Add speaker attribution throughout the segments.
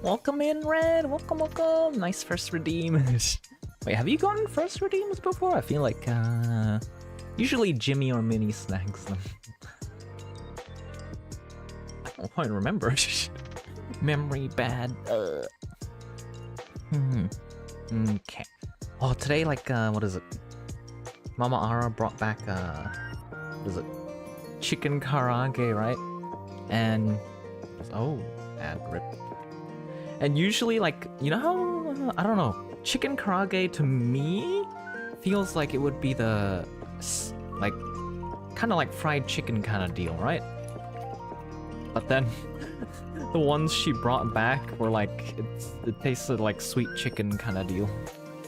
Speaker 1: Welcome in, Red. Welcome, welcome. Nice first redeem. Wait, have you gotten first redeems before? I feel like, usually Jimmy or Minnie snags them. I don't quite remember. Memory bad. Okay. Oh, today, like, what is it? Mama Ara brought back, what is it? Chicken karaage, right? And, oh, ad rip. And usually, like, you know how, I don't know, chicken karaage to me feels like it would be the, like, kind of like fried chicken kind of deal, right? But then, the ones she brought back were like, it tasted like sweet chicken kind of deal.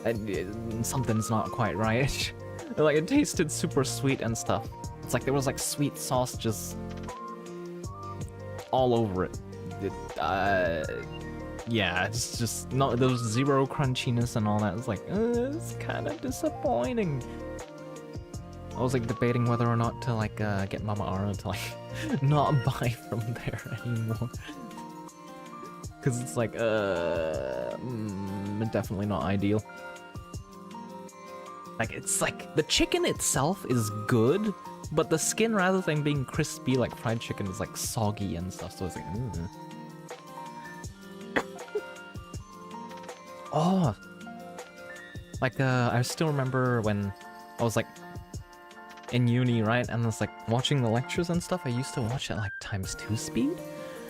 Speaker 1: And something's not quite right. Like, it tasted super sweet and stuff. It's like there was like sweet sauce just all over it. Yeah, it's just not, there was zero crunchiness and all that. It's like, it's kind of disappointing. I was like debating whether or not to like get Mama Ara to like not buy from there anymore. Cause it's like, definitely not ideal. Like, it's like, the chicken itself is good, but the skin, rather than being crispy like fried chicken, is like soggy and stuff, so it's like, Oh! Like, I still remember when I was like in uni, right? And I was like watching the lectures and stuff, I used to watch at like ×2 speed.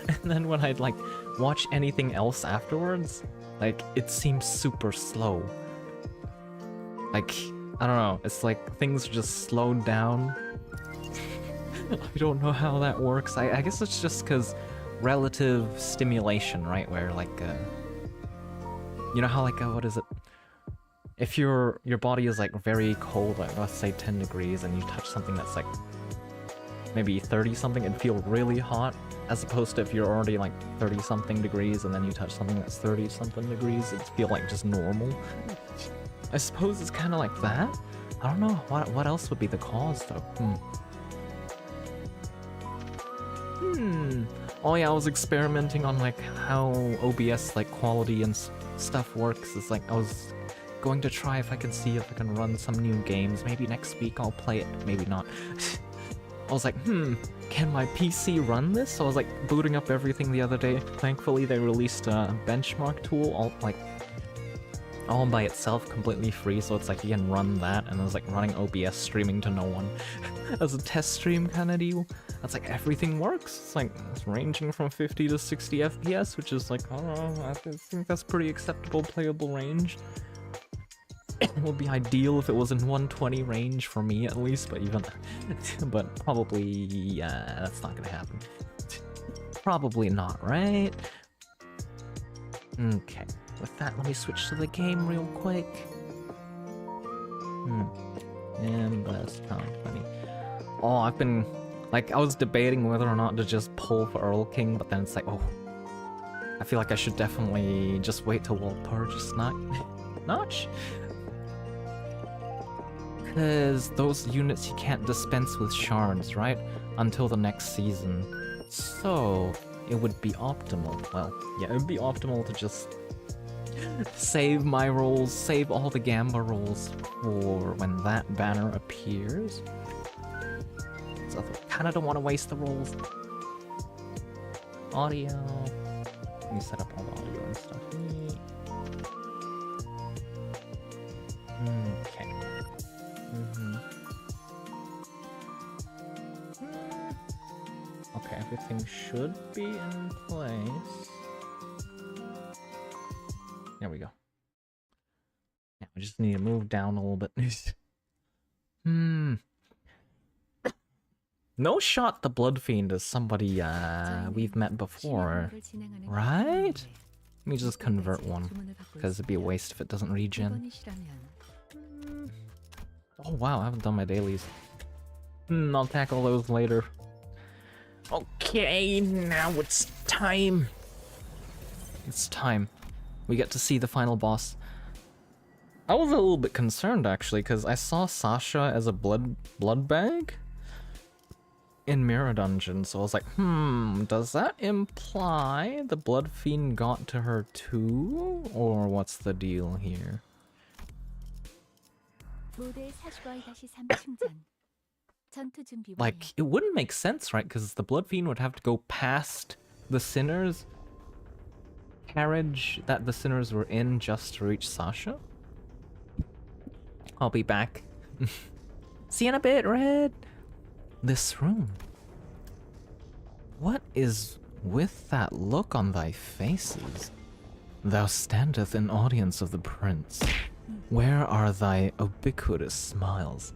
Speaker 1: And then when I'd like watch anything else afterwards, like, it seems super slow. Like, I don't know, it's like things are just slowed down. I don't know how that works. I guess it's just because relative stimulation, right? Where like, you know how like, what is it? If your body is like very cold, like let's say 10 degrees, and you touch something that's like maybe 30 something, it'd feel really hot, as opposed to if you're already like 30 something degrees and then you touch something that's 30 something degrees, it'd feel like just normal. I suppose it's kind of like that. I don't know what else would be the cause though. Oh yeah, I was experimenting on like how OBS like quality and stuff works. It's like I was going to try if I can see if I can run some new games. Maybe next week I'll play it, maybe not. I was like, can my PC run this? So I was like booting up everything the other day. Thankfully they released a benchmark tool, all by itself, completely free, so it's like you can run that, and it was like running OBS, streaming to no one as a test stream kind of deal. That's like everything works. It's like it's ranging from 50 to 60 FPS, which is like, I don't know, I think that's pretty acceptable playable range. It would be ideal if it was in 120 range for me at least, but even but probably that's not gonna happen. Probably not, right? Okay. With that, let me switch to the game real quick. Limbus Company. Oh, I've been, like, I was debating whether or not to just pull for Earl King, but then it's like, oh, I feel like I should definitely just wait till World Purge notch. Because those units you can't dispense with shards, right? Until the next season. So, it would be optimal. Well, yeah, it would be optimal to just save my rolls, save all the Gamba rolls for when that banner appears. So I kinda don't want to waste the rolls. Audio. Let me set up all the audio and stuff. Okay. Okay, everything should be in place. There we go. Yeah, we just need to move down a little bit. No shot the Blood Fiend is somebody we've met before, right? Let me just convert one, because it'd be a waste if it doesn't regen. Oh wow, I haven't done my dailies. I'll tackle those later. Okay, now it's time. It's time. We get to see the final boss. I was a little bit concerned actually, because I saw Sasha as a blood bag. in Mirror Dungeon, so I was like, does that imply the Blood Fiend got to her too? Or what's the deal here? Like, it wouldn't make sense, right? Because the Blood Fiend would have to go past the Sinner's carriage that the Sinners were in just to reach Sasha. I'll be back. See you in a bit, Red. This room. What is with that look on thy faces? Thou standeth in audience of the prince. Where are thy ubiquitous smiles?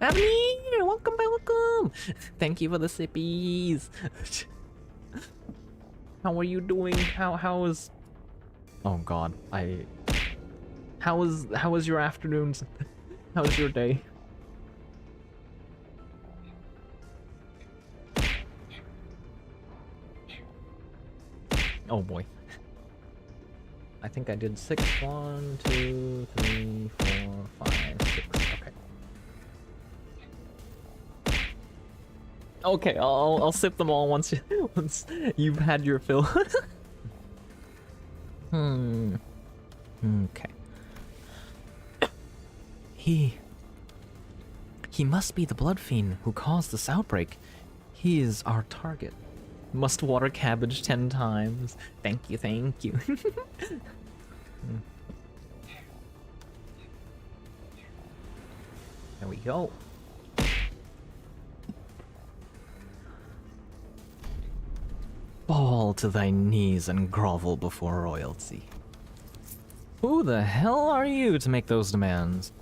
Speaker 1: I'm here! Welcome, welcome! Thank you for the sippies! How are you doing? How is... Oh god, How was your afternoons? How was your day? Oh boy. I think I did 6. 1, 2, 3, 4, 5, 6. Okay. Okay, I'll sip them all once you've had your fill. Okay. He must be the Blood Fiend who caused this outbreak. He is our target. Must water cabbage 10 times. Thank you, thank you. There we go. Fall to thy knees and grovel before royalty. Who the hell are you to make those demands?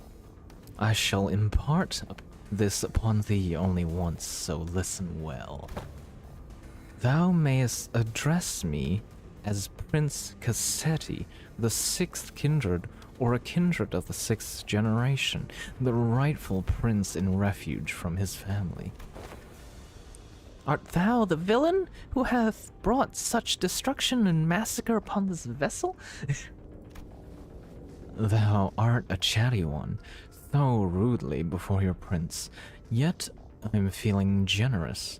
Speaker 1: I shall impart this upon thee only once, so listen well. Thou mayest address me as Prince Cassetti, the 6th kindred, or a kindred of the 6th generation, the rightful prince in refuge from his family. Art thou the villain who hath brought such destruction and massacre upon this vessel? Thou art a chatty one, so rudely before your prince, yet I'm feeling generous,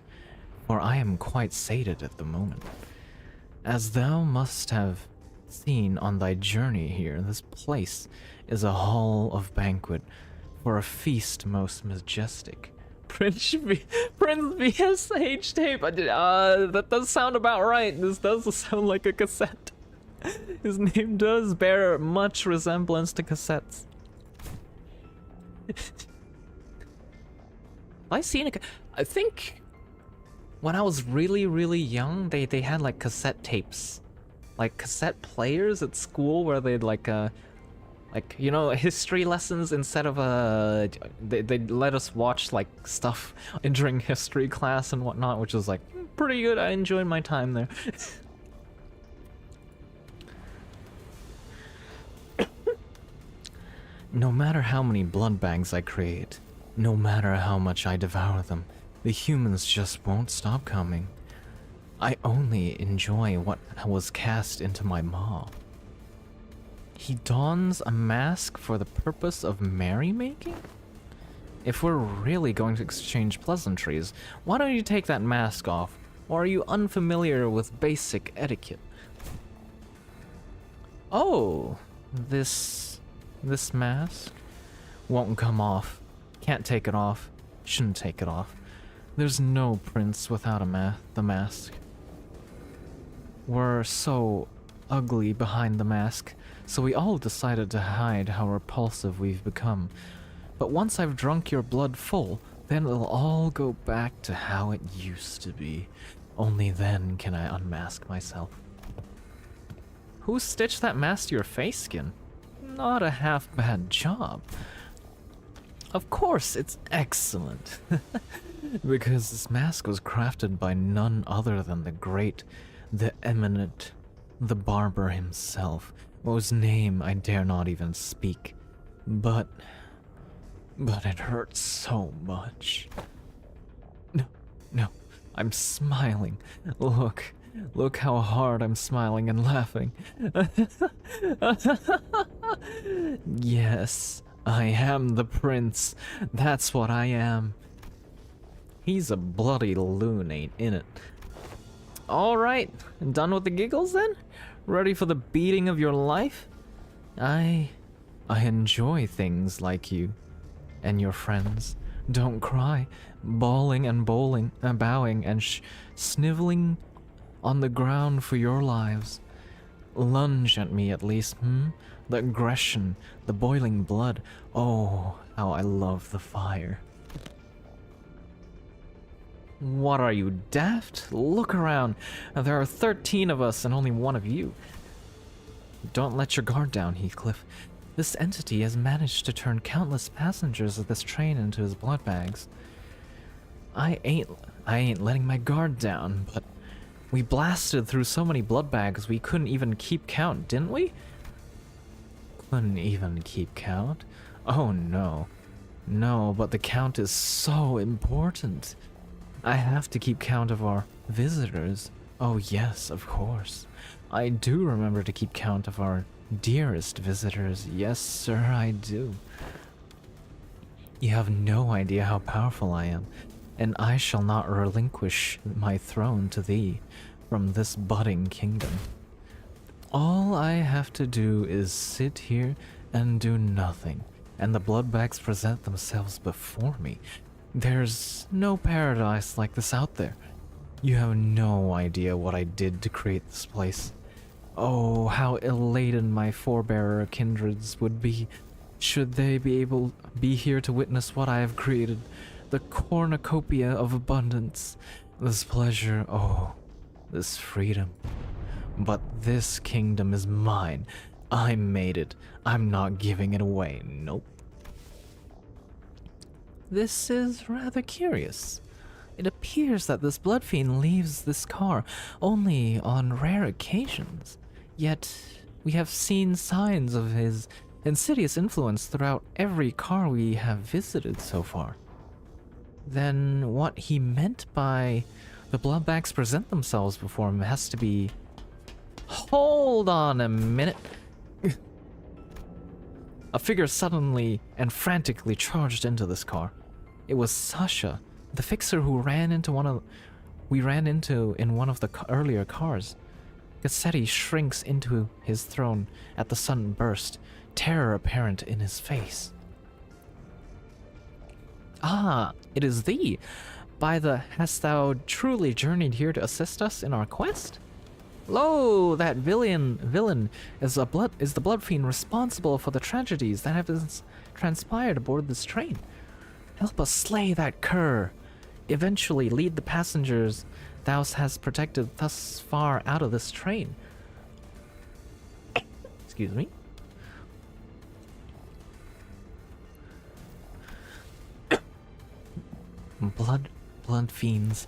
Speaker 1: for I am quite sated at the moment. As thou must have seen on thy journey here, this place is a hall of banquet for a feast most majestic. Prince VSH tape. That does sound about right. This does sound like a cassette. His name does bear much resemblance to cassettes. I think when I was really young, they had like cassette tapes, like cassette players at school where they'd like you know, history lessons instead of they'd let us watch like stuff during history class and whatnot, which was like pretty good. I enjoyed my time there. No matter how many blood bags I create, no matter how much I devour them, the humans just won't stop coming. I only enjoy what was cast into my maw. He dons a mask for the purpose of merrymaking? If we're really going to exchange pleasantries, why don't you take that mask off? Or are you unfamiliar with basic etiquette? Oh, this mask won't come off. Can't take it off. Shouldn't take it off. There's no prince without the mask. We're so ugly behind the mask, so we all decided to hide how repulsive we've become. But once I've drunk your blood full, then it'll all go back to how it used to be. Only then can I unmask myself. Who stitched that mask to your face skin? Not a half-bad job. Of course, it's excellent. Because this mask was crafted by none other than the great, the eminent, the barber himself, whose name I dare not even speak. But it hurts so much. No, I'm smiling. Look how hard I'm smiling and laughing. Yes, I am the prince. That's what I am. He's a bloody loon, ain't it? Alright, done with the giggles then? Ready for the beating of your life? I enjoy things like you and your friends. Don't cry, bawling and bowling, bowing and sniveling on the ground for your lives. Lunge at me at least, The aggression, the boiling blood. Oh, how I love the fire. What are you, daft? Look around. There are 13 of us and only one of you. Don't let your guard down, Heathcliff. This entity has managed to turn countless passengers of this train into his blood bags. I ain't letting my guard down, but we blasted through so many blood bags we couldn't even keep count, didn't we? Couldn't even keep count? Oh no. No, but the count is so important. I have to keep count of our visitors. Oh yes, of course. I do remember to keep count of our dearest visitors. Yes, sir, I do. You have no idea how powerful I am, and I shall not relinquish my throne to thee from this budding kingdom. All I have to do is sit here and do nothing, and the bloodbags present themselves before me. There's no paradise like this out there. You have no idea what I did to create this place. Oh, how elated my forebearer kindreds would be should they be here to witness what I have created. The cornucopia of abundance, this pleasure, oh, this freedom. But this kingdom is mine. I made it. I'm not giving it away. Nope. This is rather curious. It appears that this blood fiend leaves this car only on rare occasions. Yet, we have seen signs of his insidious influence throughout every car we have visited so far. Then what he meant by the bloodbags present themselves before him has to be... Hold on a minute. A figure suddenly and frantically charged into this car. It was Sasha, the fixer who we ran into in one of the earlier cars. Cassetti shrinks into his throne at the sudden burst, terror apparent in his face. Ah, it is thee! Hast thou truly journeyed here to assist us in our quest? Lo, that villain is the blood fiend responsible for the tragedies that have transpired aboard this train. Help us slay that cur. Eventually lead the passengers thou hast protected thus far out of this train. Excuse me. Blood fiends.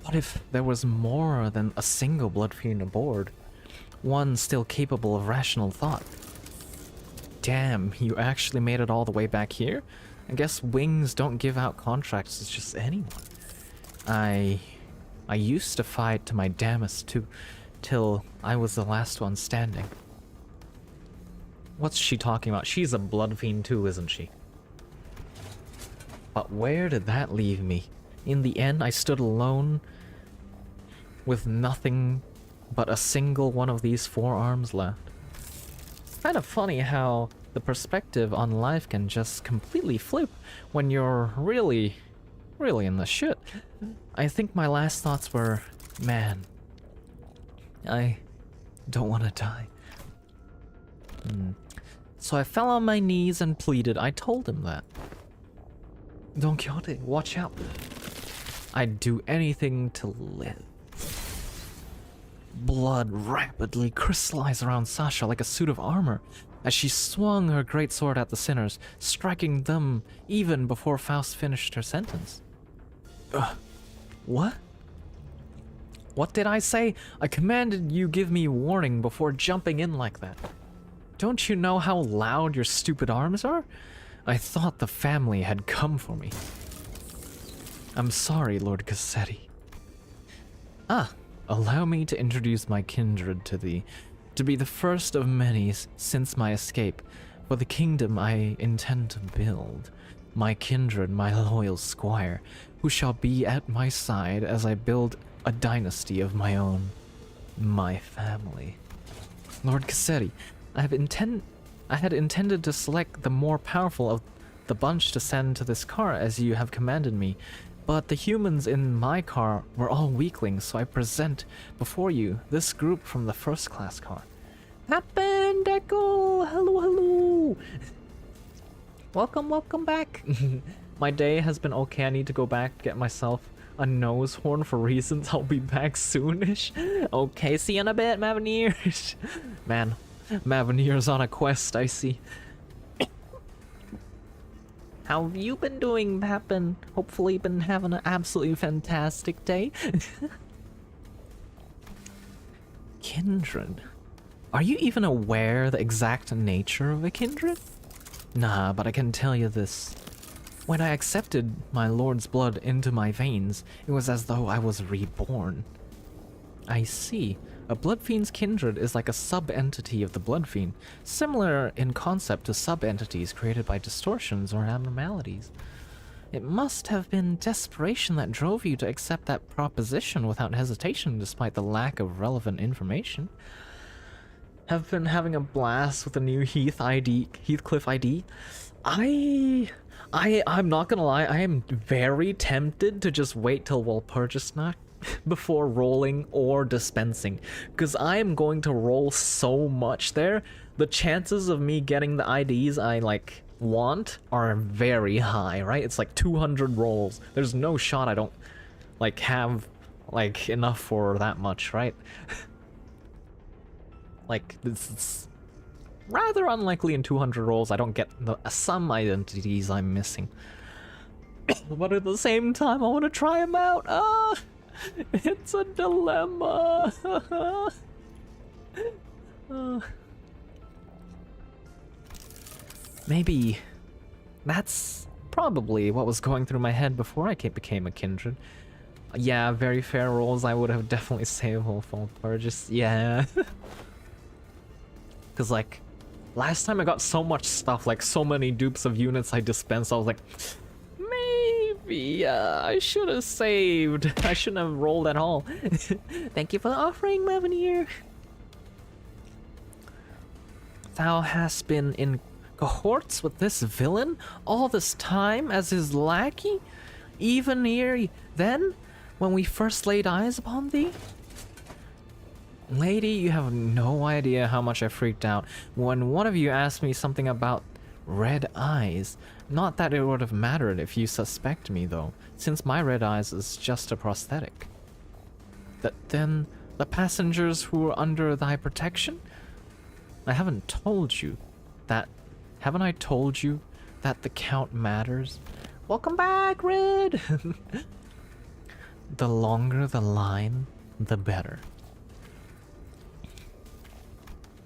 Speaker 1: What if there was more than a single blood fiend aboard? One still capable of rational thought. Damn, you actually made it all the way back here? I guess Wings don't give out contracts to just anyone. I used to fight to my damnest too, till I was the last one standing. What's she talking about? She's a blood fiend too, isn't she? But where did that leave me? In the end, I stood alone with nothing but a single one of these forearms left. Kind of funny how the perspective on life can just completely flip when you're really in the shit. I think my last thoughts were, man, I don't want to die. So I fell on my knees and pleaded. I told him that. Don Quixote, watch out. I'd do anything to live. Blood rapidly crystallized around Sasha like a suit of armor as she swung her great sword at the sinners, striking them even before Faust finished her sentence. What? What did I say? I commanded you give me warning before jumping in like that. Don't you know how loud your stupid arms are? I thought the family had come for me. I'm sorry, Lord Cassetti. Allow me to introduce my kindred to thee, to be the first of many since my escape, for the kingdom I intend to build. my kindred, my loyal squire, who shall be at my side as I build a dynasty of my own. My family. Lord Casseri, I had intended to select the more powerful of the bunch to send to this car as you have commanded me, but the humans in my car were all weaklings, so I present before you this group from the first class car. Happen, Deco! Hello, hello! Welcome back! My day has been okay. I need to go back, get myself a nose horn for reasons. I'll be back soonish. Okay, see you in a bit, Maveneers. Man, Maveneers on a quest, I see. How have you been doing, Pappin? Hopefully been having an absolutely fantastic day. Kindred. Are you even aware the exact nature of a kindred? Nah, but I can tell you this. When I accepted my lord's blood into my veins, it was as though I was reborn. I see. A blood fiend's kindred is like a sub-entity of the blood fiend, similar in concept to sub-entities created by distortions or abnormalities. It must have been desperation that drove you to accept that proposition without hesitation despite the lack of relevant information. Have been having a blast with the new Heathcliff ID. I'm not gonna lie, I am very tempted to just wait till we'll purchase now before rolling or dispensing, because I am going to roll so much there. The chances of me getting the IDs I like want are very high, right? It's like 200 rolls. There's no shot I don't like have like enough for that much, right? Like it's rather unlikely in 200 rolls I don't get some identities I'm missing. But at the same time I want to try them out. It's a dilemma. Maybe that's probably what was going through my head before I became a kindred. Yeah, very fair rolls. I would have definitely saved full purchase. Yeah. Because like last time I got so much stuff, like so many dupes of units I dispensed, I was like, maybe I should have saved. I shouldn't have rolled at all. Thank you for the offering, Maveneer. Thou hast been in cohorts with this villain all this time as his lackey? Even here then, when we first laid eyes upon thee? Lady, you have no idea how much I freaked out when one of you asked me something about red eyes. Not that it would have mattered if you suspect me, though, since my red eyes is just a prosthetic. Then the passengers who were under thy protection? I haven't told you that. Haven't I told you that the count matters? Welcome back, Red! The longer the line, the better.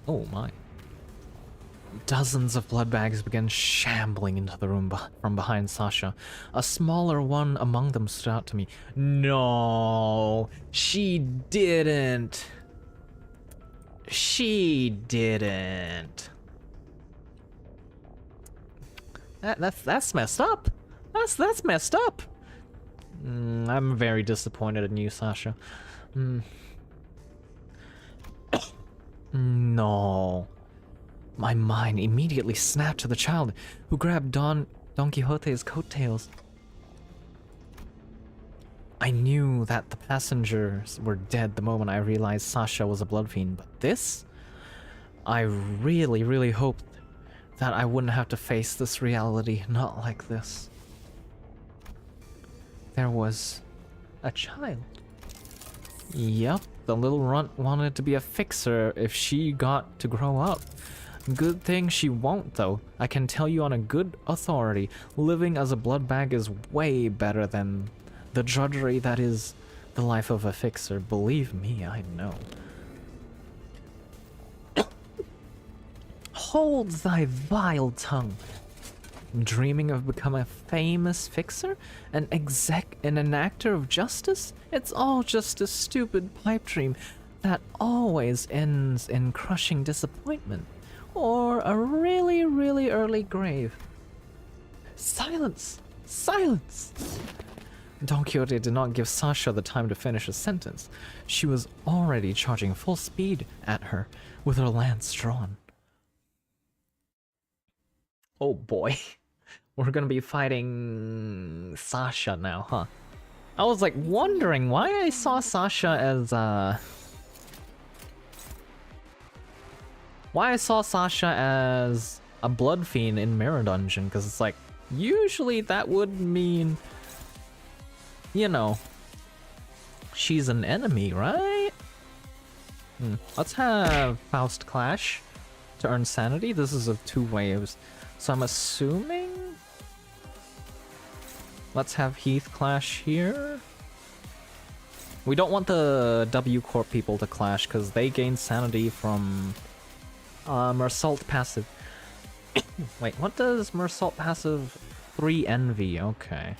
Speaker 1: Oh my. Dozens of blood bags began shambling into the room from behind Sasha. A smaller one among them stood out to me. No, she didn't. She didn't. That's messed up. That's messed up. I'm very disappointed in you, Sasha. No. My mind immediately snapped to the child who grabbed Don Quixote's coattails. I knew that the passengers were dead the moment I realized Sasha was a blood fiend, but this? I really, really hoped that I wouldn't have to face this reality, not like this. There was a child. Yup, the little runt wanted to be a fixer if she got to grow up. Good thing she won't, though. I can tell you on a good authority, living as a blood bag is way better than the drudgery that is the life of a fixer. Believe me, I know. Hold thy vile tongue. Dreaming of becoming a famous fixer? An actor of justice? It's all just a stupid pipe dream that always ends in crushing disappointment. Or a really, really early grave. Silence! Silence! Don Quixote did not give Sasha the time to finish a sentence. She was already charging full speed at her with her lance drawn. Oh boy. We're gonna be fighting Sasha now, huh? I was like wondering why I saw Sasha as a blood fiend in Mirror Dungeon, because it's like usually that would mean, you know, she's an enemy, right? Let's have Faust Clash to earn sanity. This is of 2 waves, so I'm assuming let's have Heath Clash here. We don't want the W Corp people to clash because they gain sanity from Mersault passive. Wait, what does Mersault passive? 3 envy, okay.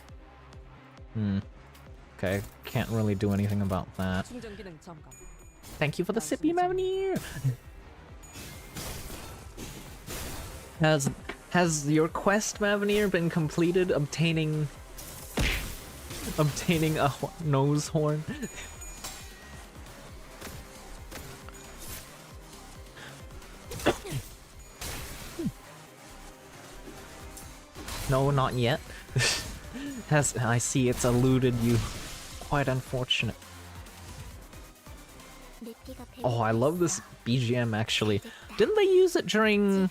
Speaker 1: Okay, can't really do anything about that. Thank you for the sippy, Mountaineer! Has your quest, Mountaineer, been completed obtaining a nose horn? No, not yet. I see it's eluded you. Quite unfortunate. Oh, I love this BGM actually. Didn't they use it during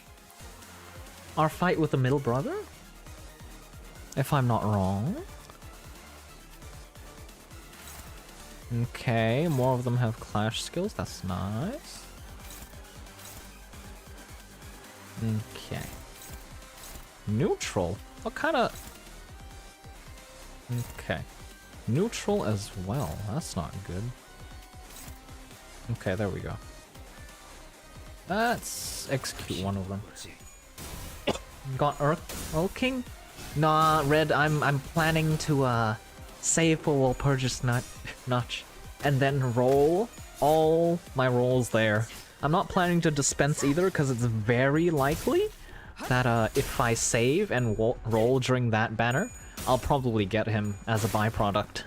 Speaker 1: our fight with the middle brother? If I'm not wrong. Okay, more of them have clash skills, that's nice. Okay. Neutral? What kind of... Okay. Neutral as well, that's not good. Okay, there we go. Let's execute one of them. Got Earth King? Nah, Red, I'm planning to save for Walpurgis Notch and then roll all my rolls there. I'm not planning to dispense either because it's very likely that if I save and roll during that banner, I'll probably get him as a byproduct.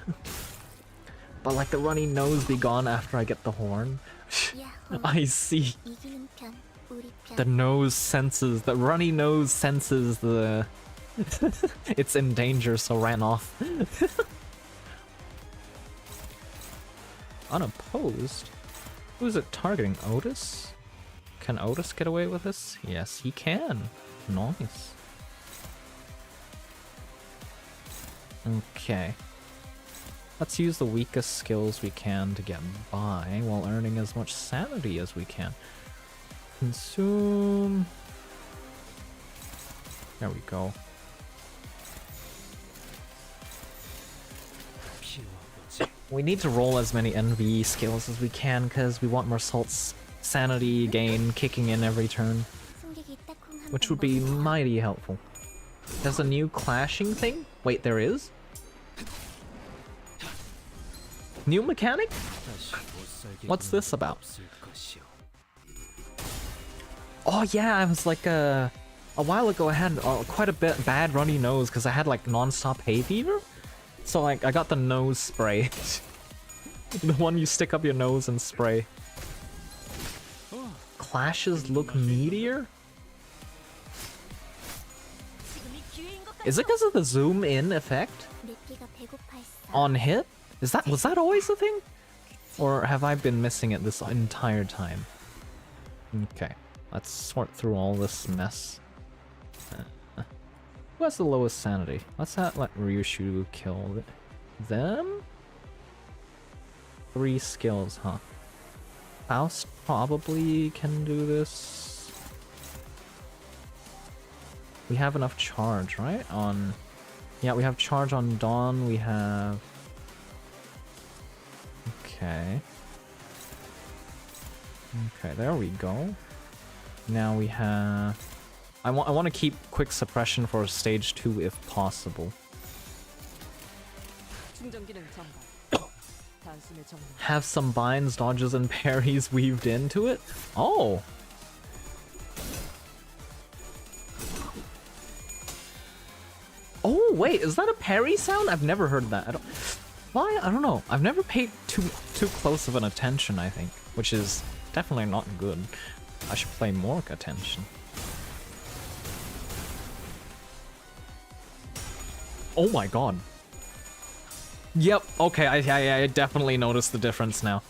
Speaker 1: But like the runny nose be gone after I get the horn. I see. The nose senses, the runny nose senses the... it's in danger, so ran off. Unopposed? Who's it targeting? Otis? Can Otis get away with this? Yes, he can. Nice. Okay. Let's use the weakest skills we can to get by while earning as much sanity as we can. Consume. There we go. We need to roll as many NV skills as we can because we want Mersault's sanity gain kicking in every turn, which would be mighty helpful. There's a new clashing thing? Wait, there is? New mechanic? What's this about? Oh yeah, I was like a while ago I had quite a bit bad runny nose because I had like non-stop hay fever. So like I got the nose spray. The one you stick up your nose and spray. Clashes look meatier? Is it because of the zoom in effect? On hit? Was that always the thing? Or have I been missing it this entire time? Okay, let's sort through all this mess. Who has the lowest sanity? Let's not let Ryushu kill them? 3 skills, huh? Faust probably can do this. We have enough charge, right? Yeah, we have charge on Dawn, we have... Okay. Okay, there we go. Now we have... I want to keep quick suppression for stage 2 if possible. Have some binds, dodges, and parries weaved into it? Oh! Oh wait, is that a parry sound? I've never heard that. Why? I don't know. I've never paid too close of an attention, I think, which is definitely not good. I should pay more attention. Oh my god. Yep, okay, I definitely noticed the difference now.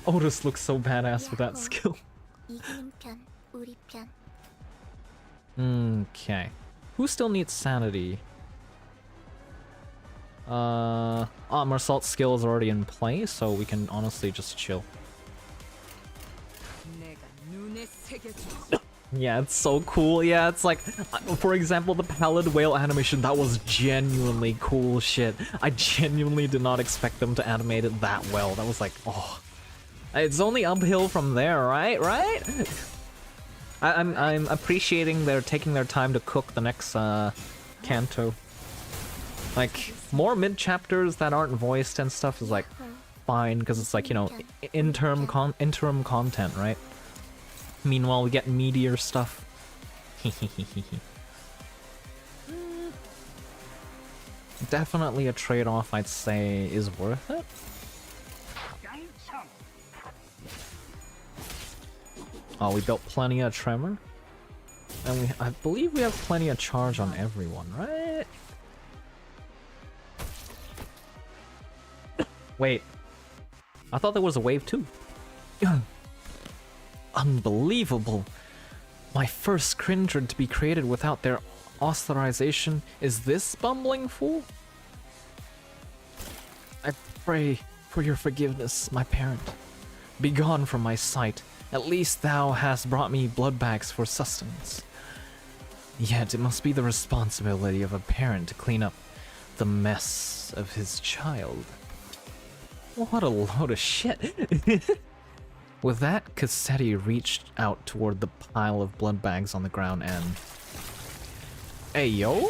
Speaker 1: Otis looks so badass with that skill. Okay. Who still needs sanity? Marsault's skill is already in play, so we can honestly just chill. Yeah, it's so cool. Yeah, it's like, for example, the pallid whale animation, that was genuinely cool shit. I genuinely did not expect them to animate it that well. That was like, oh. It's only uphill from there, right? Right? I'm appreciating they're taking their time to cook the next canto. Like, more mid-chapters that aren't voiced and stuff is like fine, because it's like, you know, interim content, right? Meanwhile, we get meatier stuff. Definitely a trade-off I'd say is worth it. Oh, we built plenty of tremor. And I believe we have plenty of charge on everyone, right? Wait. I thought there was a wave too. Unbelievable. My first kindred to be created without their authorization is this bumbling fool? I pray for your forgiveness, my parent. Begone from my sight. At least thou hast brought me blood bags for sustenance. Yet it must be the responsibility of a parent to clean up the mess of his child. What a load of shit. With that, Cassetti reached out toward the pile of blood bags on the ground and... Hey, yo?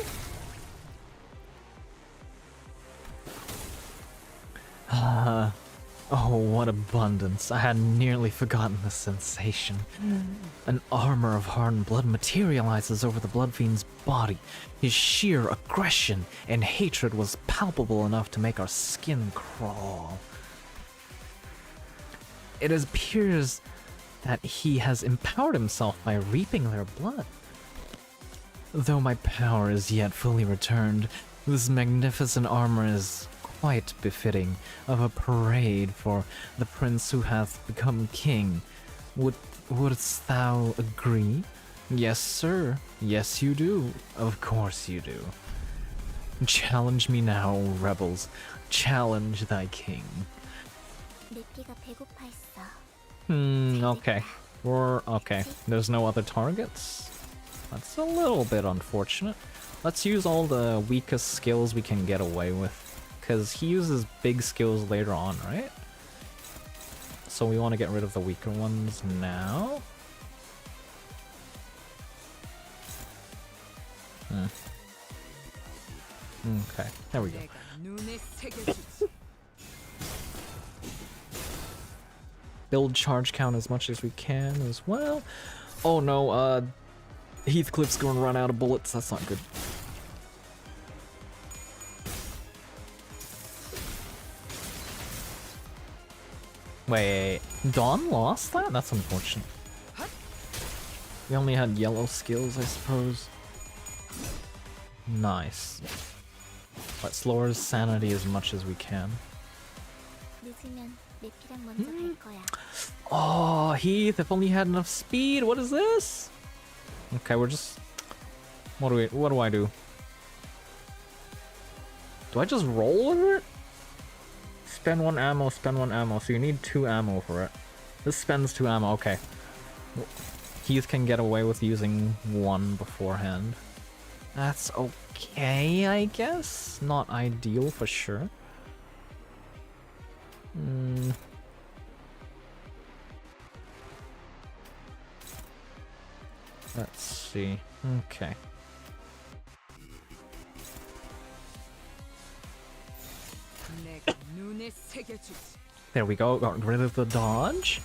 Speaker 1: Oh, what abundance. I had nearly forgotten the sensation. An armor of hardened blood materializes over the blood fiend's body. His sheer aggression and hatred was palpable enough to make our skin crawl. It appears that he has empowered himself by reaping their blood. Though my power is yet fully returned, this magnificent armor is quite befitting of a parade for the prince who hath become king. Wouldst thou agree? Yes, sir. Yes, you do. Of course you do. Challenge me now, rebels. Challenge thy king. Okay. Okay. There's no other targets? That's a little bit unfortunate. Let's use all the weakest skills we can get away with. Because he uses big skills later on, right? So we want to get rid of the weaker ones now. Okay, there we go. Build charge count as much as we can as well. Oh no, Heathcliff's going to run out of bullets. That's not good. Wait, Dawn lost that? That's unfortunate. We only had yellow skills, I suppose. Nice. Let's lower his sanity as much as we can. Oh, Heath, if only you had enough speed. What is this? Okay, we're just... What do I do? Do I just roll with it? Spend one ammo, so you need 2 ammo for it. This spends 2 ammo, okay. Heath can get away with using 1 beforehand. That's okay, I guess. Not ideal for sure. Let's see. Okay. There we go, got rid of the dodge.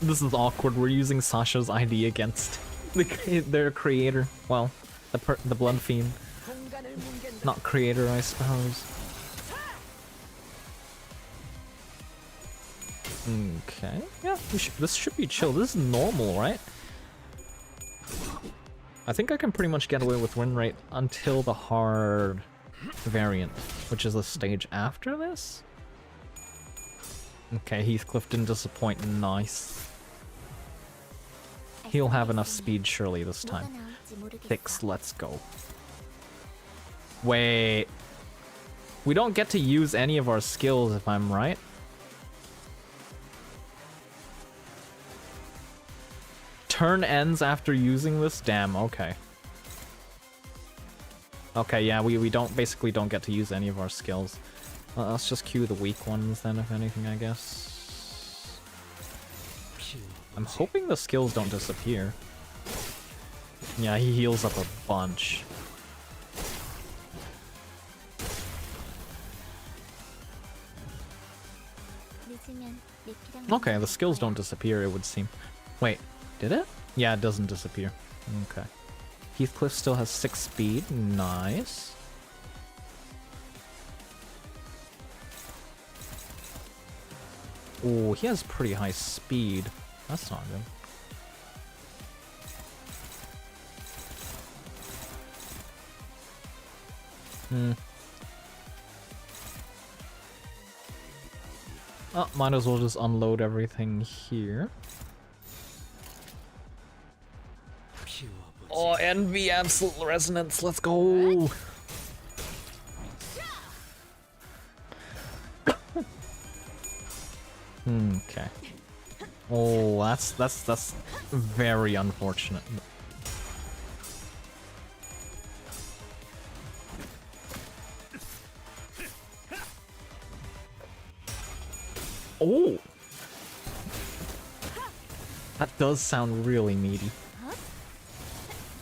Speaker 1: This is awkward, we're using Sasha's ID against their creator. Well, the Blood Fiend. Not creator, I suppose. Okay, yeah, this should be chill. This is normal, right? I think I can pretty much get away with win rate until the hard variant, which is the stage after this. Okay, Heathcliff didn't disappoint. Nice. He'll have enough speed surely this time. 6, let's go. Wait. We don't get to use any of our skills if I'm right. Turn ends after using this? Damn, okay. Okay, yeah, we basically don't get to use any of our skills. Let's just queue the weak ones then, if anything, I guess. I'm hoping the skills don't disappear. Yeah, he heals up a bunch. Okay, the skills don't disappear, it would seem. Wait, did it? Yeah, it doesn't disappear. Okay. Heathcliff still has 6 speed. Nice. Oh, he has pretty high speed. That's not good. Oh, might as well just unload everything here. Oh, Envy Absolute Resonance, let's go! Okay. Oh, that's very unfortunate. Oh! That does sound really meaty.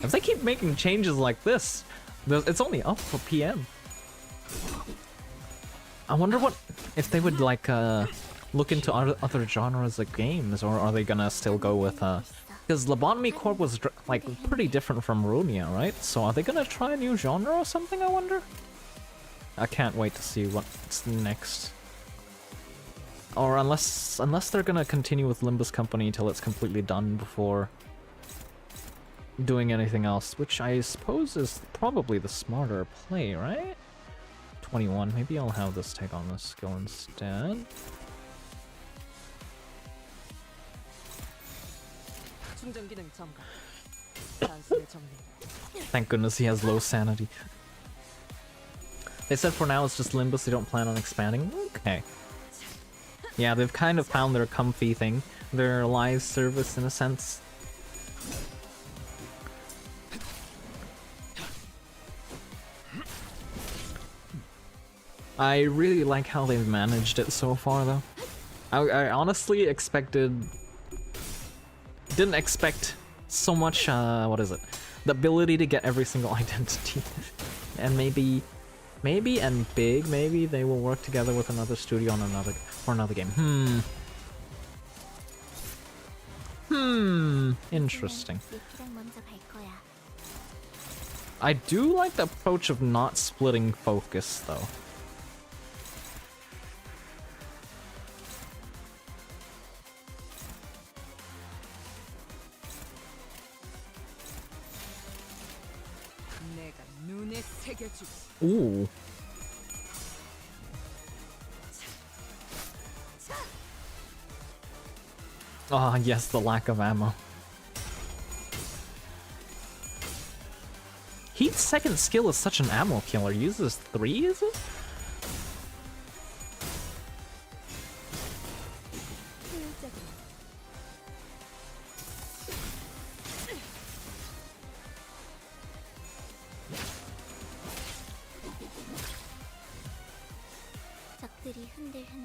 Speaker 1: If they keep making changes like this, it's only up for PM. I wonder what if they would like look into other genres of games, or are they gonna still go with because Lobotomy Corp was like pretty different from Runia, right? So are they gonna try a new genre or something, I wonder? I can't wait to see what's next. Or unless they're gonna continue with Limbus Company till it's completely done before doing anything else, which I suppose is probably the smarter play, right? 21, maybe I'll have this take on this skill instead. Thank goodness he has low sanity. They said for now it's just Limbus, they don't plan on expanding. Okay. Yeah, they've kind of found their comfy thing, their live service in a sense. I really like how they've managed it so far, though. I honestly didn't expect so much, what is it? The ability to get every single identity. And maybe and big, maybe they will work together with another studio on another game. Interesting. I do like the approach of not splitting focus, though. Ooh. Ah, yes, the lack of ammo. Heat's second skill is such an ammo killer. Uses 3, is it?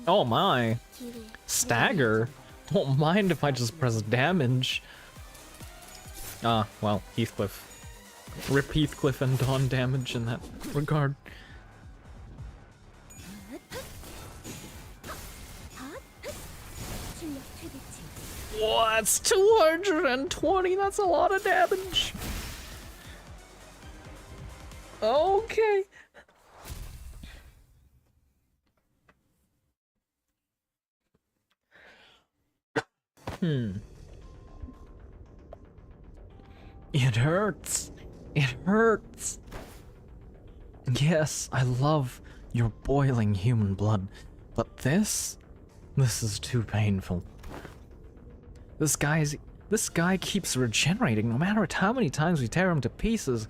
Speaker 1: Oh my. Stagger? Don't mind if I just press damage. Ah, well, Heathcliff. Rip Heathcliff and Dawn damage in that regard. Whoa, that's 220, that's a lot of damage. Okay. It hurts. It hurts. Yes, I love your boiling human blood, but this is too painful. This guy keeps regenerating no matter how many times we tear him to pieces.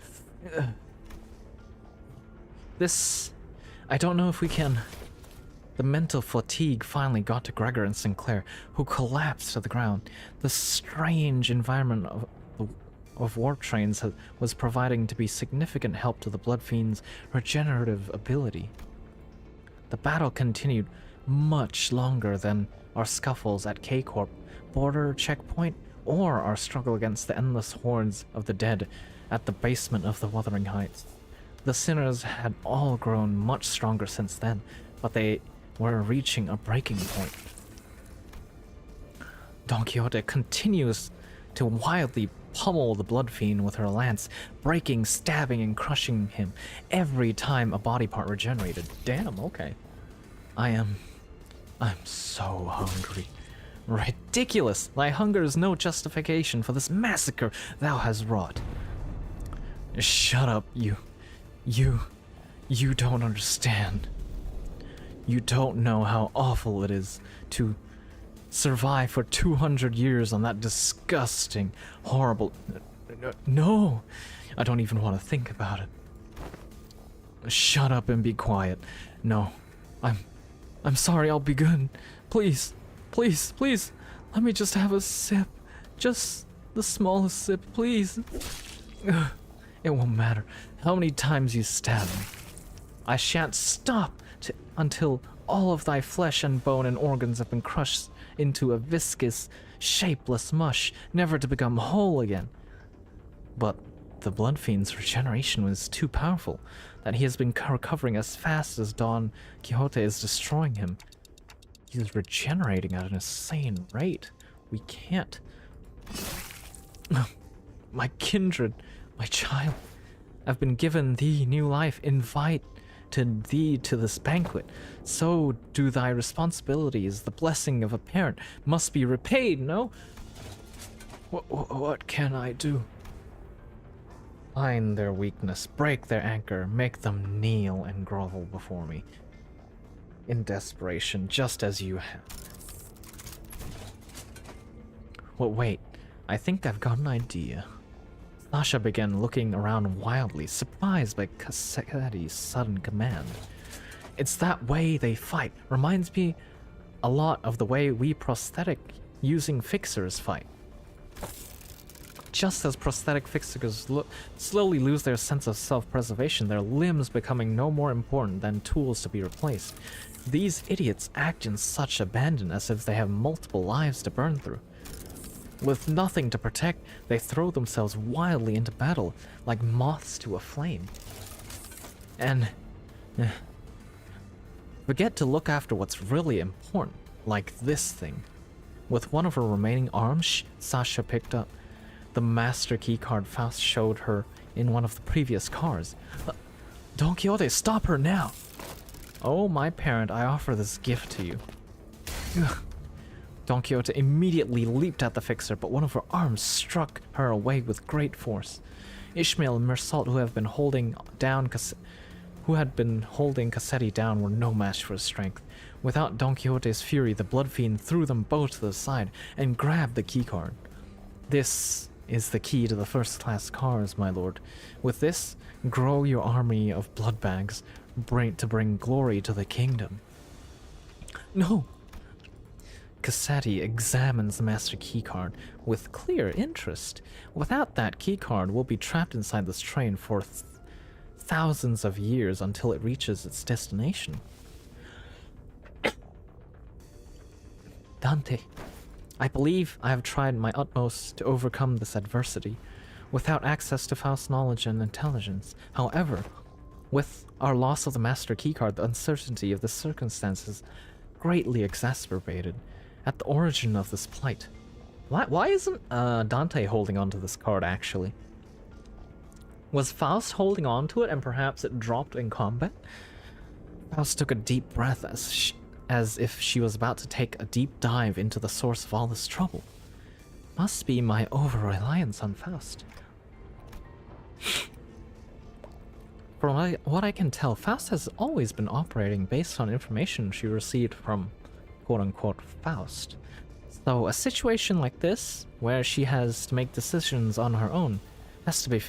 Speaker 1: I don't know if we can. The mental fatigue finally got to Gregor and Sinclair, who collapsed to the ground. The strange environment of warp trains was proving to be significant help to the Blood Fiend's regenerative ability. The battle continued much longer than our scuffles at K-Corp border checkpoint or our struggle against the endless hordes of the dead at the basement of the Wuthering Heights. The sinners had all grown much stronger since then, but they were reaching a breaking point. Don Quixote continues to wildly pummel the Blood Fiend with her lance, breaking, stabbing, and crushing him every time a body part regenerated. Damn, okay. I'm so hungry. Ridiculous! Thy hunger is no justification for this massacre thou hast wrought. Shut up, you don't understand. You don't know how awful it is to survive for 200 years on that disgusting, horrible... No! I don't even want to think about it. Shut up and be quiet. No. I'm sorry, I'll be good. Please, please, please, let me just have a sip. Just the smallest sip, please. It won't matter how many times you stab me. I shan't stop until all of thy flesh and bone and organs have been crushed into a viscous, shapeless mush, never to become whole again. But the Blood Fiend's regeneration was too powerful, that he has been recovering as fast as Don Quixote is destroying him. He is regenerating at an insane rate. We can't. My kindred, my child, I've been given thee new life. Invite thee to this banquet. So do thy responsibilities. The blessing of a parent must be repaid, no? What can I do? Find their weakness, break their anchor, make them kneel and grovel before me. In desperation, just as you have. Well, wait, I think I've got an idea. Sasha began looking around wildly, surprised by Cassetti's sudden command. It's that way they fight. Reminds me a lot of the way we prosthetic using fixers fight. Just as prosthetic fixers slowly lose their sense of self-preservation, their limbs becoming no more important than tools to be replaced. These idiots act in such abandon as if they have multiple lives to burn through. With nothing to protect, they throw themselves wildly into battle, like moths to a flame. And forget to look after what's really important, like this thing. With one of her remaining arms, Sasha picked up the master keycard Faust showed her in one of the previous cars. Don Quixote, stop her now! Oh, my parent, I offer this gift to you. Don Quixote immediately leaped at the fixer, but one of her arms struck her away with great force. Ishmael and Mersault, who had been holding Cassetti down, were no match for his strength. Without Don Quixote's fury, the Blood Fiend threw them both to the side and grabbed the keycard. This is the key to the first-class cars, my lord. With this, grow your army of blood bags, to bring glory to the kingdom. No! Cassetti examines the master keycard with clear interest. Without that keycard, we'll be trapped inside this train for thousands of years until it reaches its destination. Dante, I believe I have tried my utmost to overcome this adversity. without access to Faust's knowledge and intelligence. However, with our loss of the Master Keycard, the uncertainty of the circumstances greatly exacerbated at the origin of this plight. Why isn't Dante holding onto this card, actually? Was Faust holding on to it and perhaps it dropped in combat? Faust took a deep breath as if she was about to take a deep dive into the source of all this trouble. Must be my over-reliance on Faust. From what I can tell, Faust has always been operating based on information she received from quote-unquote Faust. So a situation like this, where she has to make decisions on her own, has to be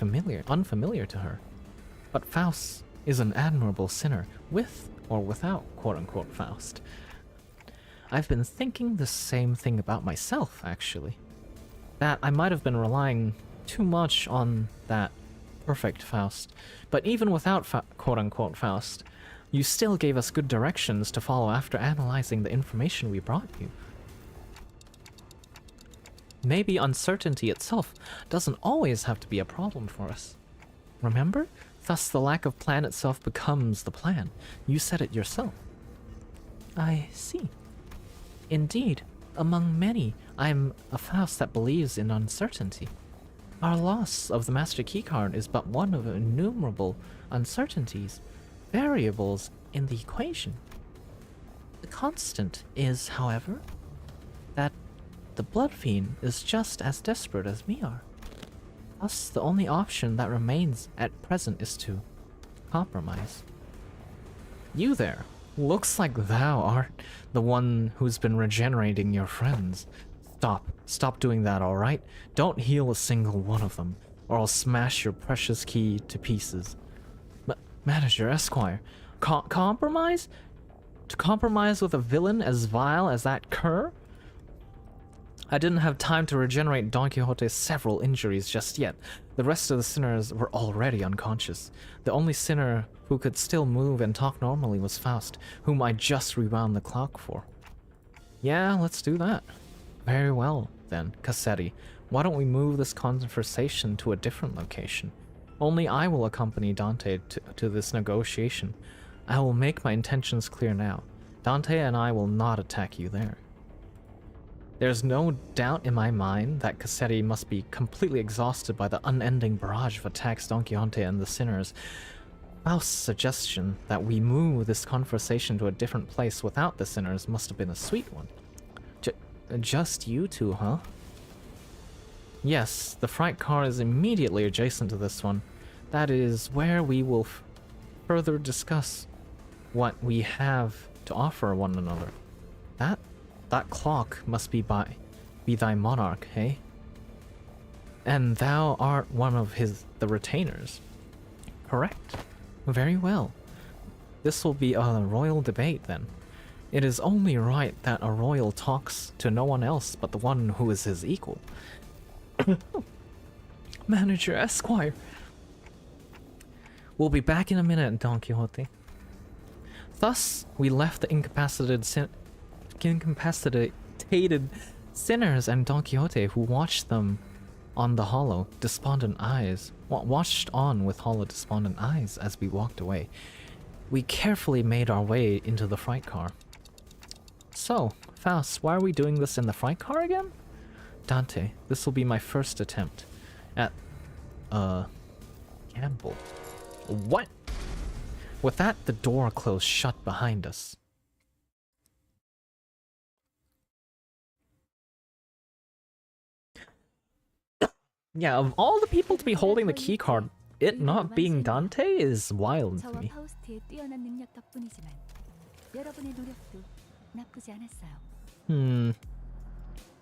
Speaker 1: unfamiliar to her. But Faust is an admirable sinner, with or without quote-unquote Faust. I've been thinking the same thing about myself, actually. That I might have been relying too much on that perfect Faust. But even without quote-unquote Faust, you still gave us good directions to follow after analyzing the information we brought you. Maybe uncertainty itself doesn't always have to be a problem for us. Remember? Thus the lack of plan itself becomes the plan. You said it yourself. I see. Indeed, among many, I'm a Faust that believes in uncertainty. Our loss of the Master Keycard is but one of innumerable uncertainties, variables in the equation. The constant is, however, that the Blood Fiend is just as desperate as we are. Thus, the only option that remains at present is to compromise. You there, looks like thou art the one who's been regenerating your friends. Stop doing that, alright? Don't heal a single one of them, or I'll smash your precious key to pieces. Manager Esquire, compromise? To compromise with a villain as vile as that cur? I didn't have time to regenerate Don Quixote's several injuries just yet. The rest of the sinners were already unconscious. The only sinner who could still move and talk normally was Faust, whom I just rewound the clock for. Yeah, let's do that. Very well, then, Cassetti. Why don't we move this conversation to a different location? Only I will accompany Dante to this negotiation. I will make my intentions clear now. Dante and I will not attack you there. There's no doubt in my mind that Cassetti must be completely exhausted by the unending barrage of attacks Don Quixote and the sinners. Faust's suggestion that we move this conversation to a different place without the sinners must have been a sweet one. Just you two, huh? Yes, the fright car is immediately adjacent to this one. That is where we will further discuss what we have to offer one another. That clock must be thy monarch, hey? And thou art one of the retainers. Correct. Very well. This will be a royal debate, then. It is only right that a royal talks to no one else but the one who is his equal. Manager Esquire. We'll be back in a minute, Don Quixote. Thus, we left the incapacitated sinners and Don Quixote, who watched them on the hollow, despondent eyes, watched on with hollow, despondent eyes as we walked away. We carefully made our way into the fright car. So, Faust, why are we doing this in the fright car again? Dante, this will be my first attempt at, gamble. What? With that, the door closed shut behind us. Yeah, of all the people to be holding the key card, it not being Dante is wild to me.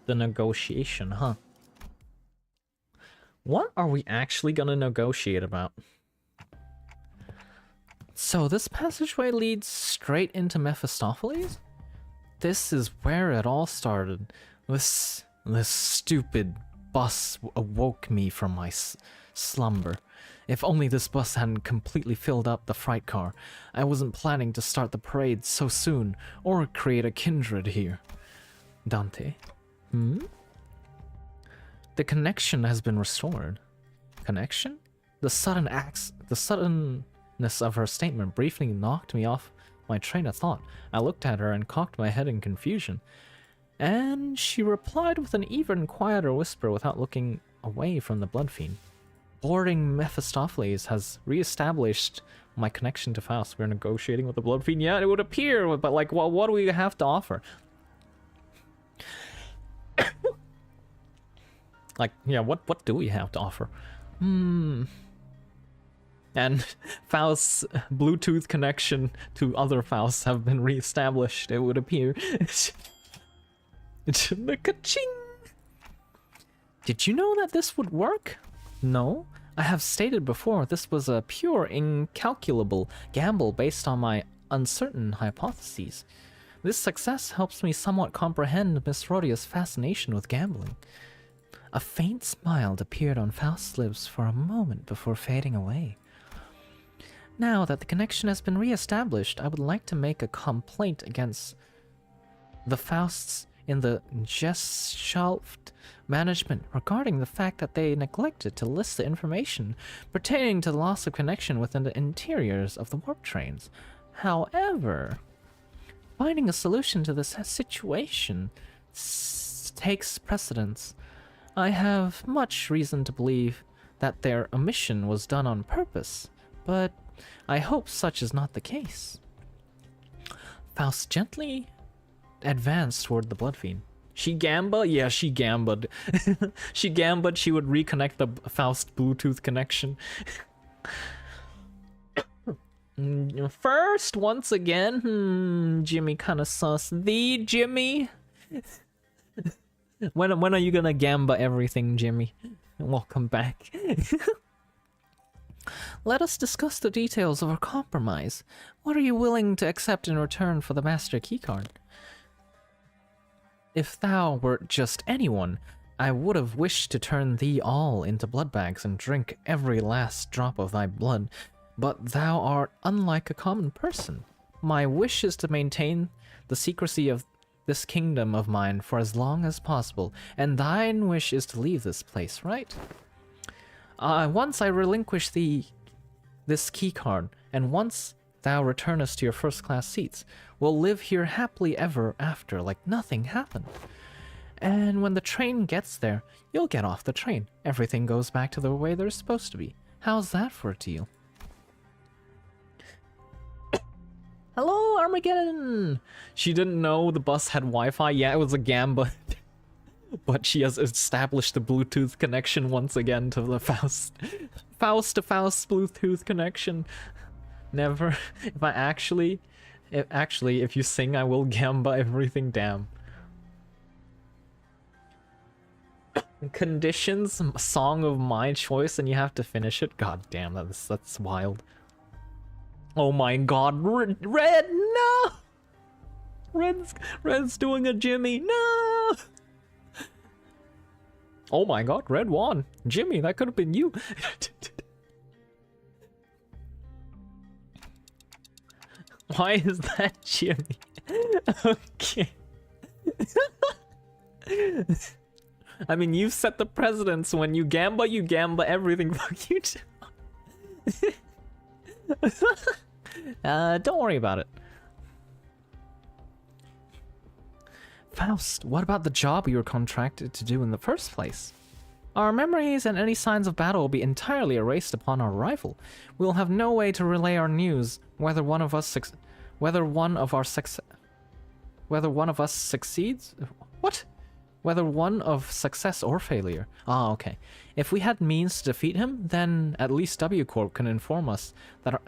Speaker 1: The negotiation, huh? What are we actually gonna negotiate about? So this passageway leads straight into Mephistopheles? This is where it all started. This stupid bus awoke me from my slumber. If only this bus hadn't completely filled up the fright car. I wasn't planning to start the parade so soon, or create a kindred here. Dante? The connection has been restored. Connection? The suddenness of her statement briefly knocked me off my train of thought. I looked at her and cocked my head in confusion. And she replied with an even quieter whisper without looking away from the blood fiend. Boarding Mephistopheles has re-established my connection to Faust. We're negotiating with the blood fiend. Yeah, it would appear, but like, well, what do we have to offer? Like, yeah, what do we have to offer? And Faust's Bluetooth connection to other Fausts have been re-established, it would appear. Ka-ching! Did you know that this would work? No. I have stated before this was a pure, incalculable gamble based on my uncertain hypotheses. This success helps me somewhat comprehend Miss Rhodia's fascination with gambling. A faint smile appeared on Faust's lips for a moment before fading away. Now that the connection has been re-established, I would like to make a complaint against the Fausts in the Gesellschaft management regarding the fact that they neglected to list the information pertaining to the loss of connection within the interiors of the warp trains. However, finding a solution to this situation takes precedence. I have much reason to believe that their omission was done on purpose, but I hope such is not the case. Faust gently advanced toward the blood fiend. She gambled? Yeah, she gambled. She gambled she would reconnect the Faust Bluetooth connection. First, once again, Jimmy kinda sus. The Jimmy? When are you gonna gamba everything, Jimmy? Welcome back. Let us discuss the details of our compromise. What are you willing to accept in return for the master keycard? If thou wert just anyone, I would have wished to turn thee all into blood bags and drink every last drop of thy blood, but thou art unlike a common person. My wish is to maintain the secrecy of this kingdom of mine for as long as possible, and thine wish is to leave this place, right? Once I relinquish thee this keycard, and once thou returnest to your first-class seats, we'll live here happily ever after like nothing happened. And when the train gets there, you'll get off the train. Everything goes back to the way they're supposed to be. How's that for a deal? Hello, Armageddon! She didn't know the bus had Wi-Fi. Yeah, it was a gamba. But she has established the Bluetooth connection once again to the Faust. Faust to Faust Bluetooth connection. Never. If you sing, I will gamba everything. Damn. Conditions, song of my choice, and you have to finish it. God damn, that's wild. Oh my god, Red, no! Red's doing a Jimmy, no! Oh my god, Red won. Jimmy, that could have been you. Why is that Jimmy? Okay. I mean, you set the precedence. When you gamba everything. Fuck you. Don't worry about it. Faust, what about the job you were contracted to do in the first place? Our memories and any signs of battle will be entirely erased upon our arrival. We'll have no way to relay our news, whether one of us succeeds. Whether one of success or failure. Ah, okay. If we had means to defeat him, then at least W Corp can inform us that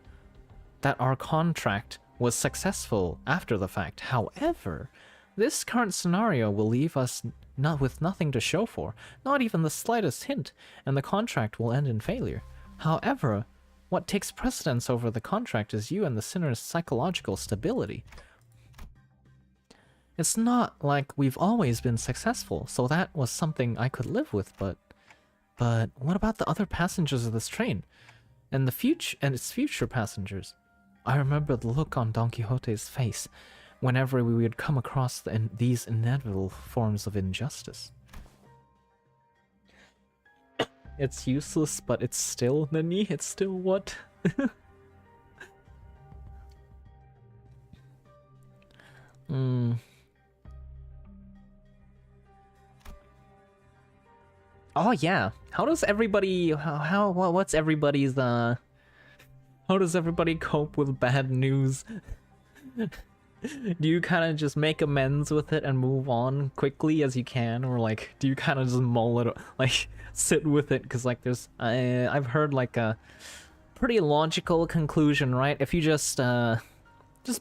Speaker 1: our contract was successful after the fact. However, this current scenario will leave us with nothing to show for, not even the slightest hint, and the contract will end in failure. However, what takes precedence over the contract is you and the sinner's psychological stability. It's not like we've always been successful, so that was something I could live with, but what about the other passengers of this train? And its future passengers? I remember the look on Don Quixote's face whenever we would come across these inevitable forms of injustice. It's useless, but it's still Nani. It's still what? Hmm. Oh yeah. How does everybody? What's everybody's? How does everybody cope with bad news? Do you kind of just make amends with it and move on quickly as you can, or like do you kind of just mull it, like sit with it? Because like there's I've heard like a pretty logical conclusion, right? If you just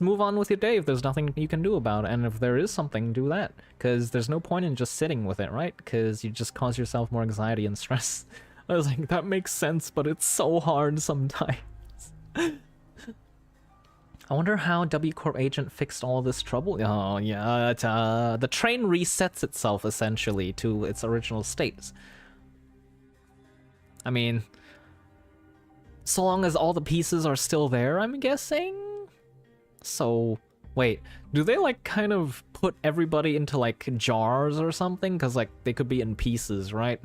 Speaker 1: move on with your day if there's nothing you can do about it, and if there is something, do that. Because there's no point in just sitting with it, right? Because you just cause yourself more anxiety and stress. I was like, that makes sense, but it's so hard sometimes. I wonder how W Corp agent fixed all this trouble. Oh yeah, the train resets itself essentially to its original states. I mean, so long as all the pieces are still there, I'm guessing? So, wait, do they like kind of put everybody into like jars or something? Because like they could be in pieces, right?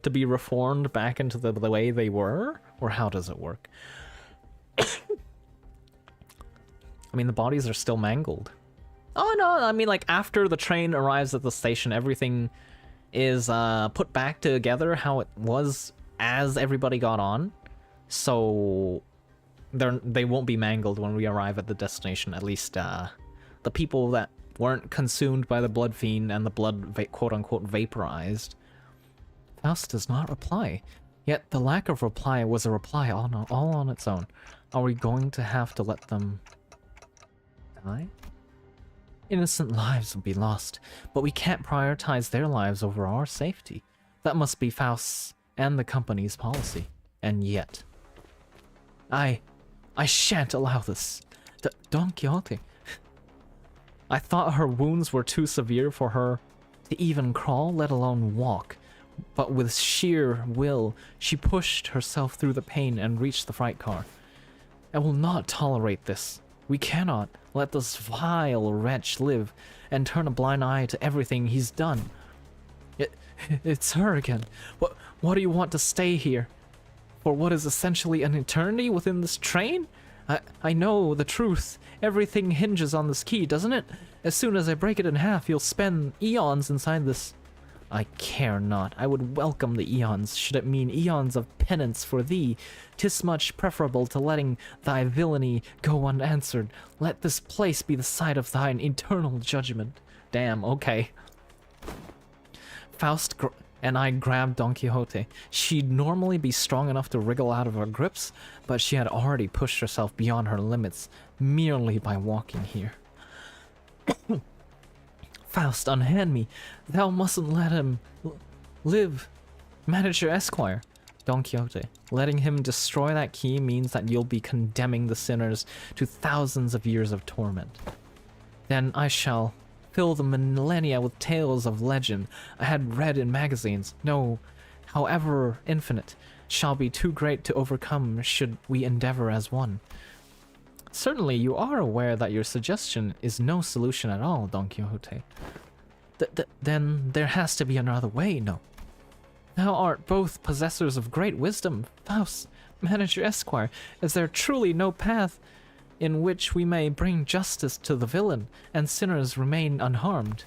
Speaker 1: To be reformed back into the way they were? Or how does it work? I mean, the bodies are still mangled. Oh no, I mean like after the train arrives at the station, everything is put back together how it was as everybody got on. So they won't be mangled when we arrive at the destination, at least the people that weren't consumed by the blood fiend and the blood quote-unquote vaporized. Faust does not reply, yet the lack of reply was a reply all on its own. Are we going to have to let them die? Innocent lives will be lost, but we can't prioritize their lives over our safety. That must be Faust's and the company's policy. And yet... I shan't allow this. Don Quixote. I thought her wounds were too severe for her to even crawl, let alone walk. But with sheer will, she pushed herself through the pain and reached the freight car. I will not tolerate this. We cannot let this vile wretch live and turn a blind eye to everything he's done. It's her again. What do you want to stay here? For what is essentially an eternity within this train? I know the truth. Everything hinges on this key, doesn't it? As soon as I break it in half, you'll spend eons inside this. I care not. I would welcome the eons, should it mean eons of penance for thee. 'Tis much preferable to letting thy villainy go unanswered. Let this place be the site of thine eternal judgment. Damn, okay. Faust and I grabbed Don Quixote. She'd normally be strong enough to wriggle out of her grips, but she had already pushed herself beyond her limits merely by walking here. Faust, unhand me. Thou mustn't let him live. Manager Esquire. Don Quixote. Letting him destroy that key means that you'll be condemning the sinners to thousands of years of torment. Then I shall fill the millennia with tales of legend I had read in magazines. No, however infinite, shall be too great to overcome should we endeavor as one. Certainly you are aware that your suggestion is no solution at all, Don Quixote. Then there has to be another way, no? Thou art both possessors of great wisdom, Faust, Manager Esquire. Is there truly no path in which we may bring justice to the villain and sinners remain unharmed?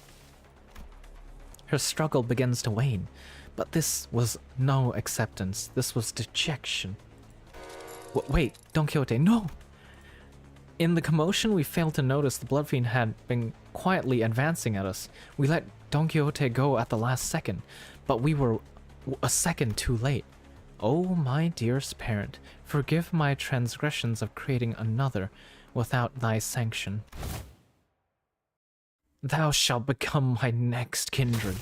Speaker 1: Her struggle begins to wane, but this was no acceptance. This was dejection. Wait, Don Quixote, no! In the commotion, we failed to notice the blood fiend had been quietly advancing at us. We let Don Quixote go at the last second, but we were a second too late. Oh, my dearest parent, forgive my transgressions of creating another without thy sanction. Thou shalt become my next kindred.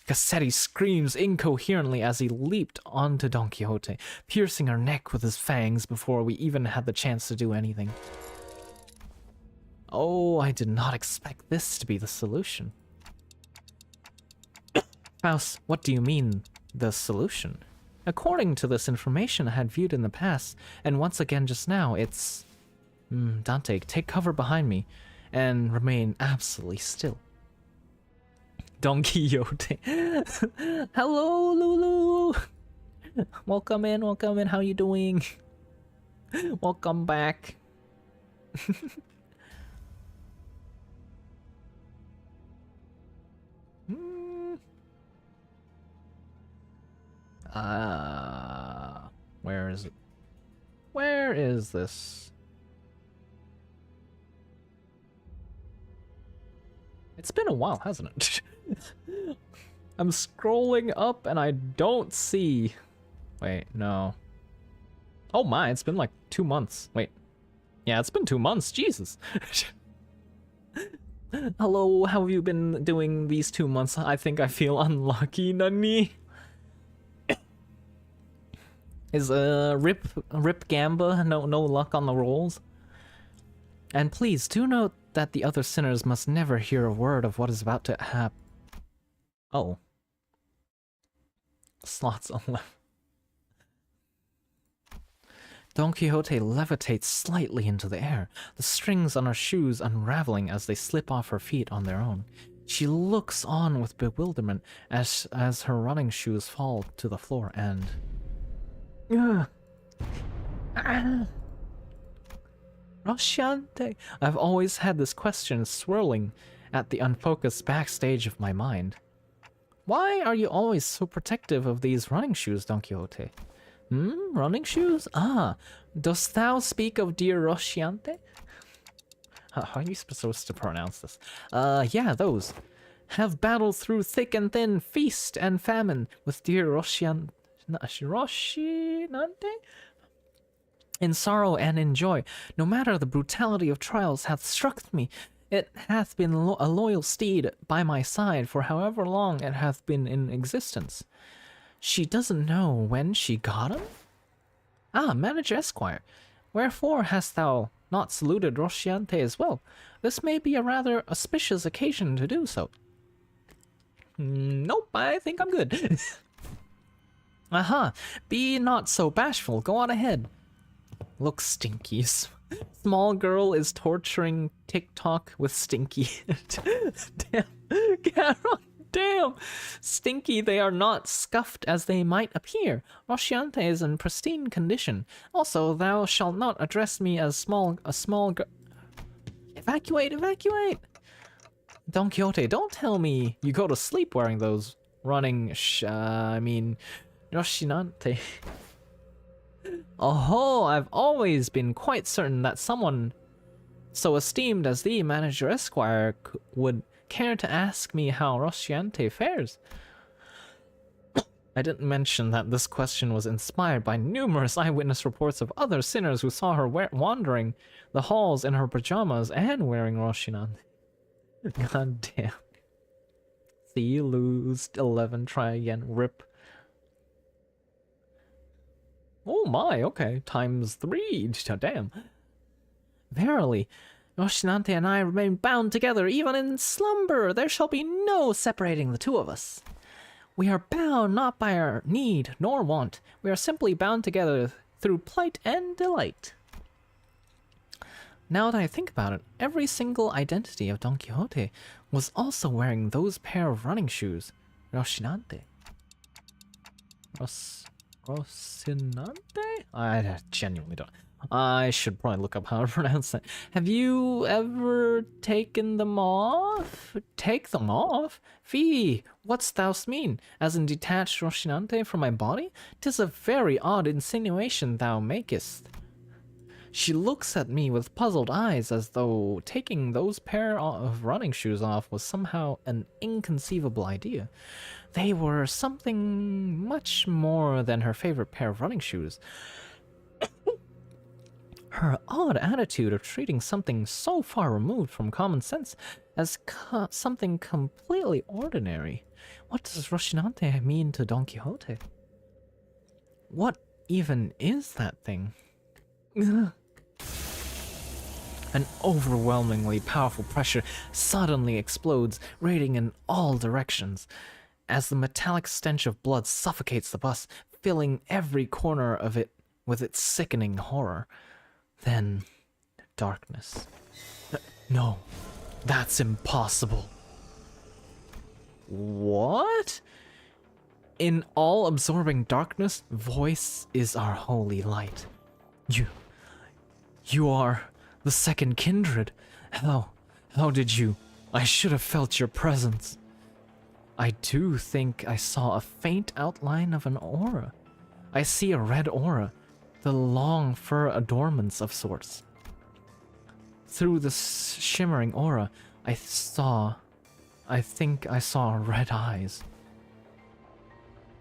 Speaker 1: Cassetti screams incoherently as he leaped onto Don Quixote, piercing her neck with his fangs before we even had the chance to do anything. Oh, I did not expect this to be the solution. Faust, what do you mean, the solution? According to this information I had viewed in the past, and once again just now, it's... Dante, take cover behind me, and remain absolutely still. Don Quixote. Hello, Lulu! Welcome in, welcome in. How you doing? Welcome back. Where is it? Where is this? It's been a while, hasn't it? I'm scrolling up and I don't see. Wait, no. Oh my, it's been like 2 months. Wait. Yeah, it's been 2 months. Jesus. Hello, how have you been doing these 2 months? I think I feel unlucky, Nani. Is Rip Gamba no luck on the rolls? And please do note that the other sinners must never hear a word of what is about to happen. Oh. Slots 11. Don Quixote levitates slightly into the air, the strings on her shoes unraveling as they slip off her feet on their own. She looks on with bewilderment as her running shoes fall to the floor and... Rosciante! I've always had this question swirling at the unfocused backstage of my mind. Why are you always so protective of these running shoes, Don Quixote? Running shoes? Ah, dost thou speak of dear Rosciante? How are you supposed to pronounce this? Yeah, those. Have battled through thick and thin, feast and famine with dear Rosciante? In sorrow and in joy, no matter the brutality of trials hath struck me, it hath been a loyal steed by my side for however long it hath been in existence. She doesn't know when she got him? Ah, Manager Esquire, wherefore hast thou not saluted Rosciante as well? This may be a rather auspicious occasion to do so. Nope, I think I'm good. Aha, be not so bashful, go on ahead. Look, Stinky. Small girl is torturing TikTok with Stinky. Damn, Carol, damn. Stinky, they are not scuffed as they might appear. Rosciante is in pristine condition. Also, thou shalt not address me as a small girl. Evacuate, evacuate. Don Quixote, don't tell me you go to sleep wearing those running Rosciante. Oh, I've always been quite certain that someone so esteemed as thee, Manager Esquire, would care to ask me how Rosciante fares. I didn't mention that this question was inspired by numerous eyewitness reports of other sinners who saw her wandering the halls in her pajamas and wearing Rosciante. God damn. See, you lose 11, try again, rip. Oh my, okay, ×3, damn. Verily, Rosciante and I remain bound together even in slumber. There shall be no separating the two of us. We are bound not by our need nor want. We are simply bound together through plight and delight. Now that I think about it, every single identity of Don Quixote was also wearing those pair of running shoes. Rosciante. Rocinante? I genuinely don't. I should probably look up how to pronounce that. Have you ever taken them off? Take them off? Fie, what's thou mean? As in detached Rocinante from my body? 'Tis a very odd insinuation thou makest. She looks at me with puzzled eyes as though taking those pair of running shoes off was somehow an inconceivable idea. They were something much more than her favorite pair of running shoes. Her odd attitude of treating something so far removed from common sense as something completely ordinary. What does Rosciante mean to Don Quixote? What even is that thing? An overwhelmingly powerful pressure suddenly explodes, radiating in all directions, as the metallic stench of blood suffocates the bus, filling every corner of it with its sickening horror. Then, darkness. No, that's impossible. What? In all-absorbing darkness, voice is our holy light. You are the second kindred. How did you? I should have felt your presence. I do think I saw a faint outline of an aura. I see a red aura, the long fur adornments of sorts. Through the shimmering aura, I think I saw red eyes.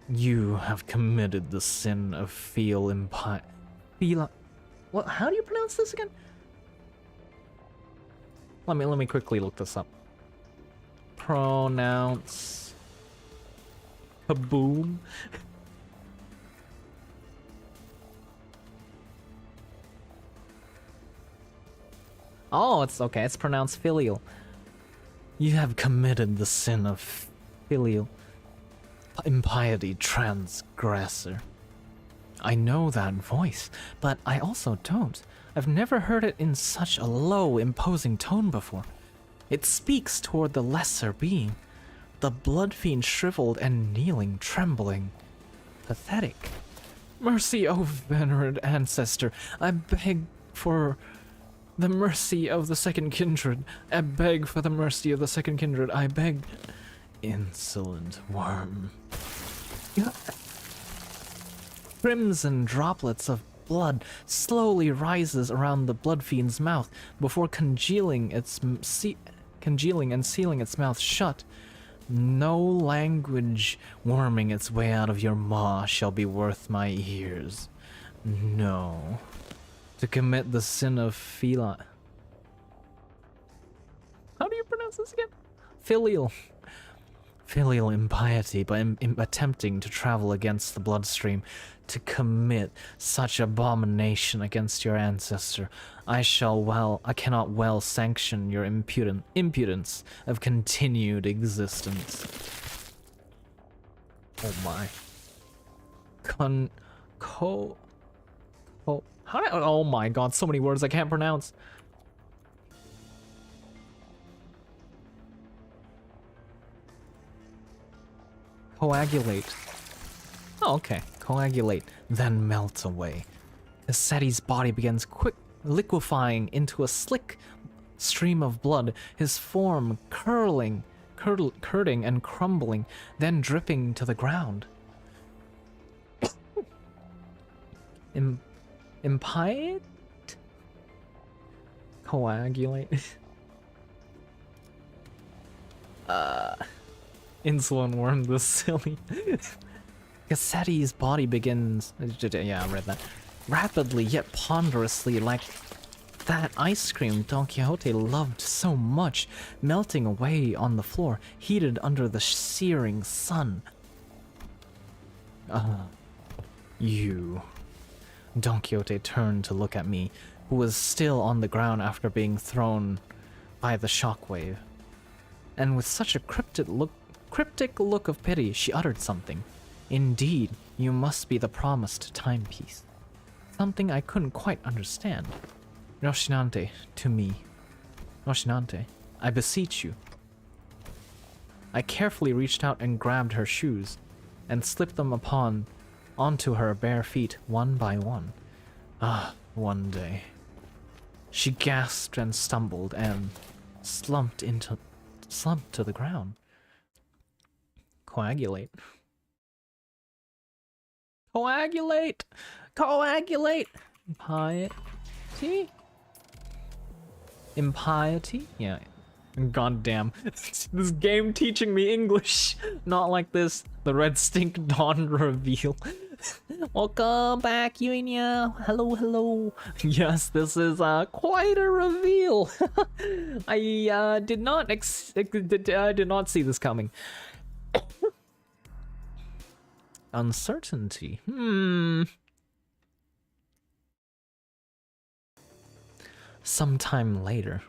Speaker 1: You have committed the sin of What? How do you pronounce this again? Let me quickly look this up. Pronounce. Kaboom. Oh, it's okay. It's pronounced filial. You have committed the sin of filial impiety, transgressor. I know that voice, but I also don't. I've never heard it in such a low, imposing tone before. It speaks toward the lesser being, the blood fiend shriveled and kneeling, trembling, pathetic. Mercy, O venerate ancestor, I beg for the mercy of the second kindred. I beg for the mercy of the second kindred. I beg. Insolent worm. Crimson droplets of blood slowly rises around the blood fiend's mouth before congealing and sealing its mouth shut. No language worming its way out of your maw shall be worth my ears. No. To commit the sin of How do you pronounce this again? Filial impiety by attempting to travel against the bloodstream, to commit such abomination against your ancestor. I cannot well sanction your impudence of continued existence. Oh my. Oh my god, so many words I can't pronounce. Coagulate. Oh, okay. Coagulate, then melt away. Cassetti's body begins liquefying into a slick stream of blood, his form curding and crumbling, then dripping to the ground. Impiate? Coagulate? Insulin worm this silly. Cassetti's body begins... Yeah, I read that. Rapidly yet ponderously, like that ice cream Don Quixote loved so much, melting away on the floor, heated under the searing sun. You... Don Quixote turned to look at me, who was still on the ground after being thrown by the shockwave. And with such a cryptic look of pity, she uttered something. Indeed, you must be the promised timepiece. Something I couldn't quite understand. Roshinante, to me. Roshinante, I beseech you. I carefully reached out and grabbed her shoes, and slipped them onto her bare feet one by one. One day. She gasped and stumbled and slumped to the ground. Coagulate. Coagulate! Coagulate! Impiety? Impiety? Yeah. God damn. This game teaching me English. Not like this. The Red Stink Dawn reveal. Welcome back, Yuinia. Hello, hello. Yes, this is quite a reveal. I did not see this coming. Uncertainty. Sometime later.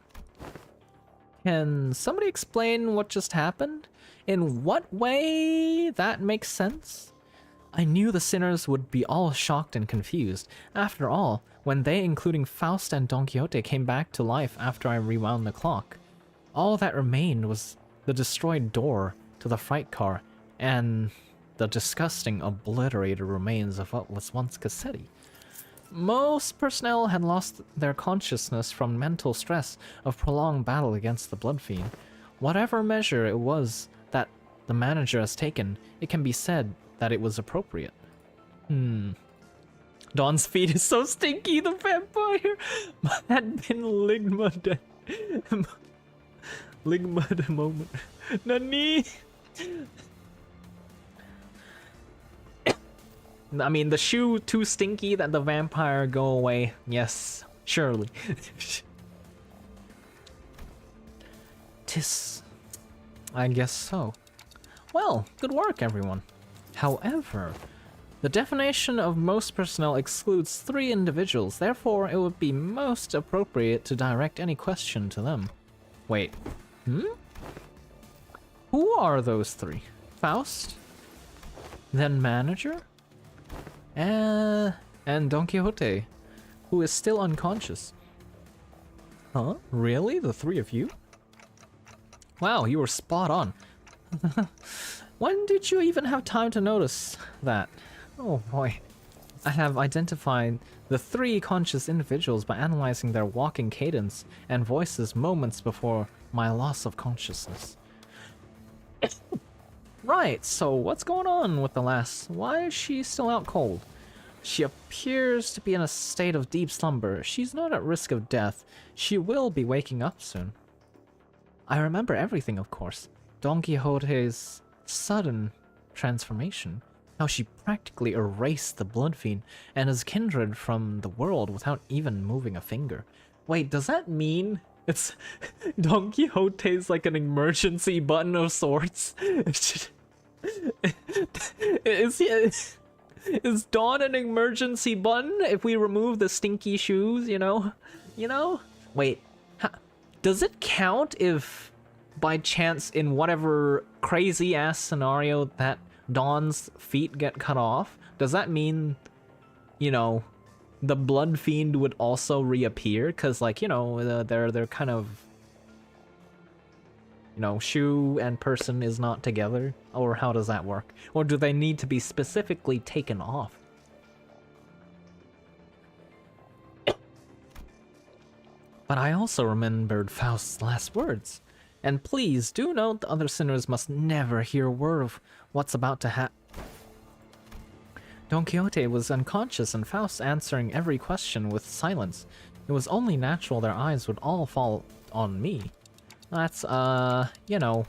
Speaker 1: Can somebody explain what just happened? In what way that makes sense? I knew the sinners would be all shocked and confused. After all, when they, including Faust and Don Quixote, came back to life after I rewound the clock, all that remained was the destroyed door to the freight car and the disgusting, obliterated remains of what was once Cassetti. Most personnel had lost their consciousness from mental stress of prolonged battle against the Blood Fiend. Whatever measure it was that the manager has taken, it can be said that it was appropriate. Dawn's feet is so stinky, the vampire had been Ligma Ligma moment. Nani? I mean, the shoe too stinky that the vampire go away. Yes, surely. Tis. I guess so. Well, good work, everyone. However, the definition of most personnel excludes 3 individuals, therefore it would be most appropriate to direct any question to them. Wait, Who are those 3? Faust? Then manager? And Don Quixote, who is still unconscious. Huh? Really? The 3 of you? Wow, you were spot on. When did you even have time to notice that? Oh boy. I have identified the 3 conscious individuals by analyzing their walking cadence and voices moments before my loss of consciousness. Right, so what's going on with the lass? Why is she still out cold? She appears to be in a state of deep slumber. She's not at risk of death. She will be waking up soon. I remember everything, of course. Don Quixote's sudden transformation. How she practically erased the Blood Fiend and his kindred from the world without even moving a finger. Wait, does that mean it's Don Quixote's like an emergency button of sorts? Is Dawn an emergency button if we remove the stinky shoes, you know? Wait, does it count if by chance in whatever crazy ass scenario that Dawn's feet get cut off? Does that mean, you know, the Blood Fiend would also reappear? Because, like, you know, they're kind of, you know, shoe and person is not together? Or how does that work? Or do they need to be specifically taken off? But I also remembered Faust's last words. And please do note the other sinners must never hear a word of what's about to happen. Don Quixote was unconscious and Faust answering every question with silence. It was only natural their eyes would all fall on me. That's, you know...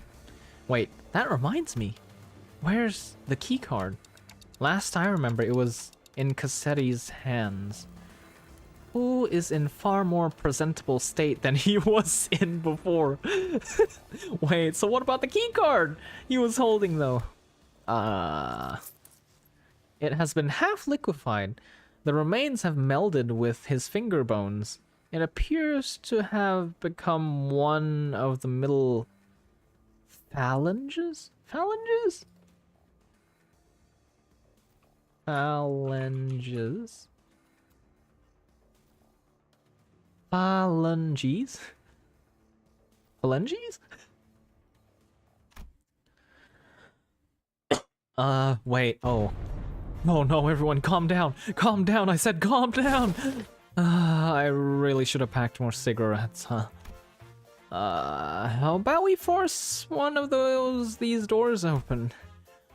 Speaker 1: Wait, that reminds me. Where's the key card? Last I remember, it was in Cassetti's hands. Who is in far more presentable state than he was in before? Wait, so what about the key card he was holding, though? It has been half liquefied. The remains have melded with his finger bones. It appears to have become one of the middle phalanges? Phalanges? Phalanges? Phalanges? Phalanges? Wait, oh. Oh no, everyone, calm down. Calm down, I said calm down! I really should have packed more cigarettes, huh? How about we force one of these doors open?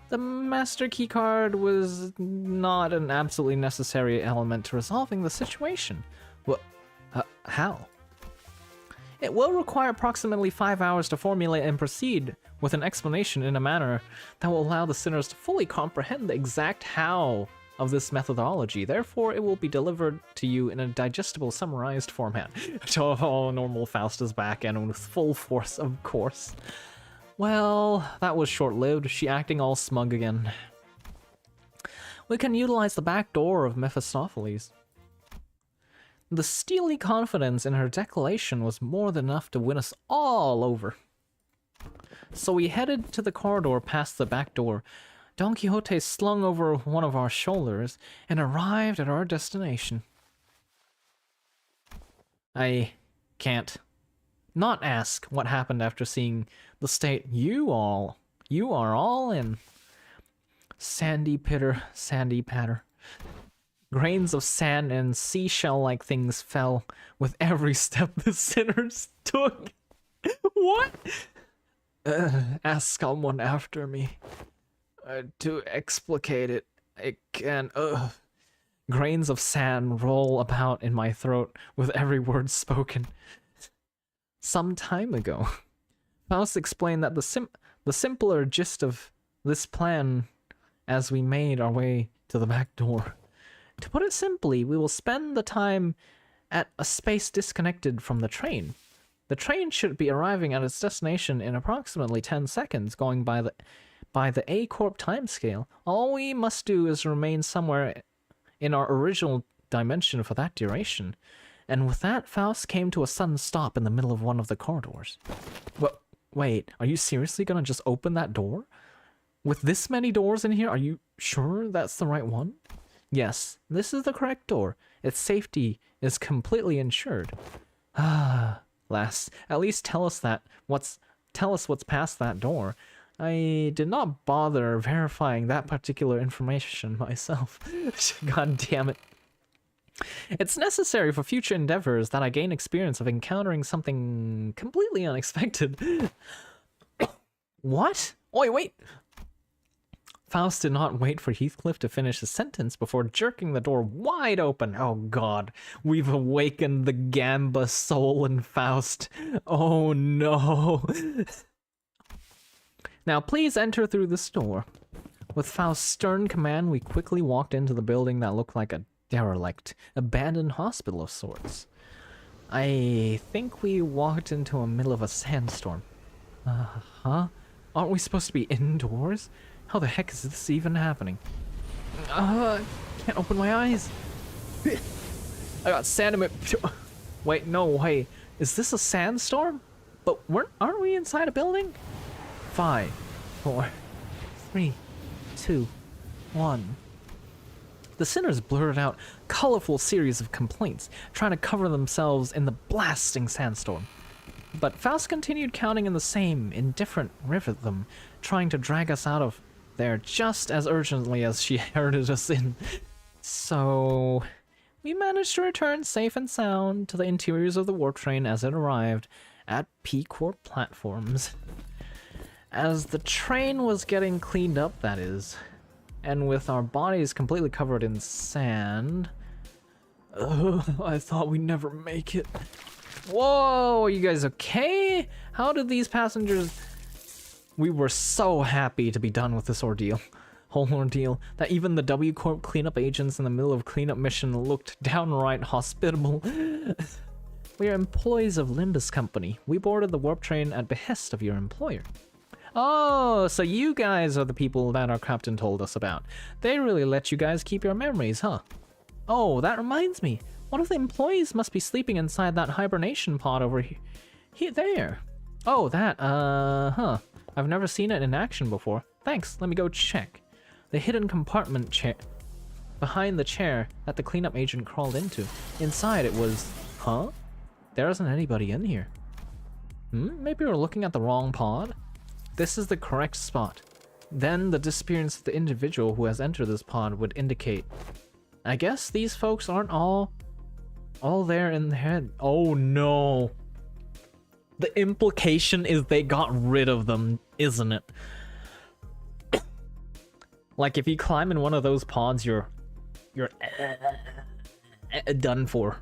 Speaker 1: The master keycard was not an absolutely necessary element to resolving the situation. What? How? It will require approximately 5 hours to formulate and proceed with an explanation in a manner that will allow the sinners to fully comprehend the exact how of this methodology. Therefore, it will be delivered to you in a digestible, summarized format. Oh, normal Faust is back and with full force, of course. Well, that was short-lived. She acting all smug again. We can utilize the back door of Mephistopheles. The steely confidence in her declaration was more than enough to win us all over. So we headed to the corridor past the back door. Don Quixote slung over one of our shoulders and arrived at our destination. I can't not ask what happened after seeing the state you are all in. Sandy pitter, sandy patter. Grains of sand and seashell-like things fell with every step the sinners took. What? Ask someone after me. To explicate it, I can. Grains of sand roll about in my throat with every word spoken. Some time ago, Faust explained that the simpler gist of this plan as we made our way to the back door. To put it simply, we will spend the time at a space disconnected from the train. The train should be arriving at its destination in approximately 10 seconds, going by the A-Corp timescale. All we must do is remain somewhere in our original dimension for that duration. And with that, Faust came to a sudden stop in the middle of one of the corridors. Wait, are you seriously gonna just open that door? With this many doors in here, are you sure that's the right one? Yes, this is the correct door. Its safety is completely ensured. Ah, lass, at least tell us what's past that door. I did not bother verifying that particular information myself. God damn it. It's necessary for future endeavors that I gain experience of encountering something completely unexpected. What? Oh, wait! Faust did not wait for Heathcliff to finish his sentence before jerking the door wide open. Oh god, we've awakened the Gamba soul in Faust. Oh no. Now please enter through this door. With Faust's stern command, we quickly walked into the building that looked like a derelict, abandoned hospital of sorts. I think we walked into the middle of a sandstorm. Huh? Aren't we supposed to be indoors? How the heck is this even happening? Can't open my eyes. I got sand in my... Wait, no way. Is this a sandstorm? But aren't we inside a building? 5, 4, 3, 2, 1. The sinners blurted out a colorful series of complaints, trying to cover themselves in the blasting sandstorm. But Faust continued counting in the same indifferent rhythm, trying to drag us out of there just as urgently as she herded us in. So we managed to return safe and sound to the interiors of the warp train as it arrived at P-Corp platforms. As the train was getting cleaned up, that is, and with our bodies completely covered in sand... I thought we'd never make it. Whoa, are you guys okay? How did these passengers... We were so happy to be done with this whole ordeal, that even the W-Corp cleanup agents in the middle of cleanup mission looked downright hospitable. We are employees of Limbus Company. We boarded the warp train at behest of your employer. Oh, so you guys are the people that our captain told us about. They really let you guys keep your memories, huh? Oh, that reminds me. One of the employees must be sleeping inside that hibernation pod over here. There. Oh, that, huh. I've never seen it in action before. Thanks, let me go check. The hidden compartment chair behind the chair that the cleanup agent crawled into. Inside it was... Huh? There isn't anybody in here. Maybe we're looking at the wrong pod? This is the correct spot. Then the disappearance of the individual who has entered this pod would indicate... I guess these folks aren't all there in the head. Oh no. The implication is they got rid of them, isn't it? Like if you climb in one of those pods, you're done for.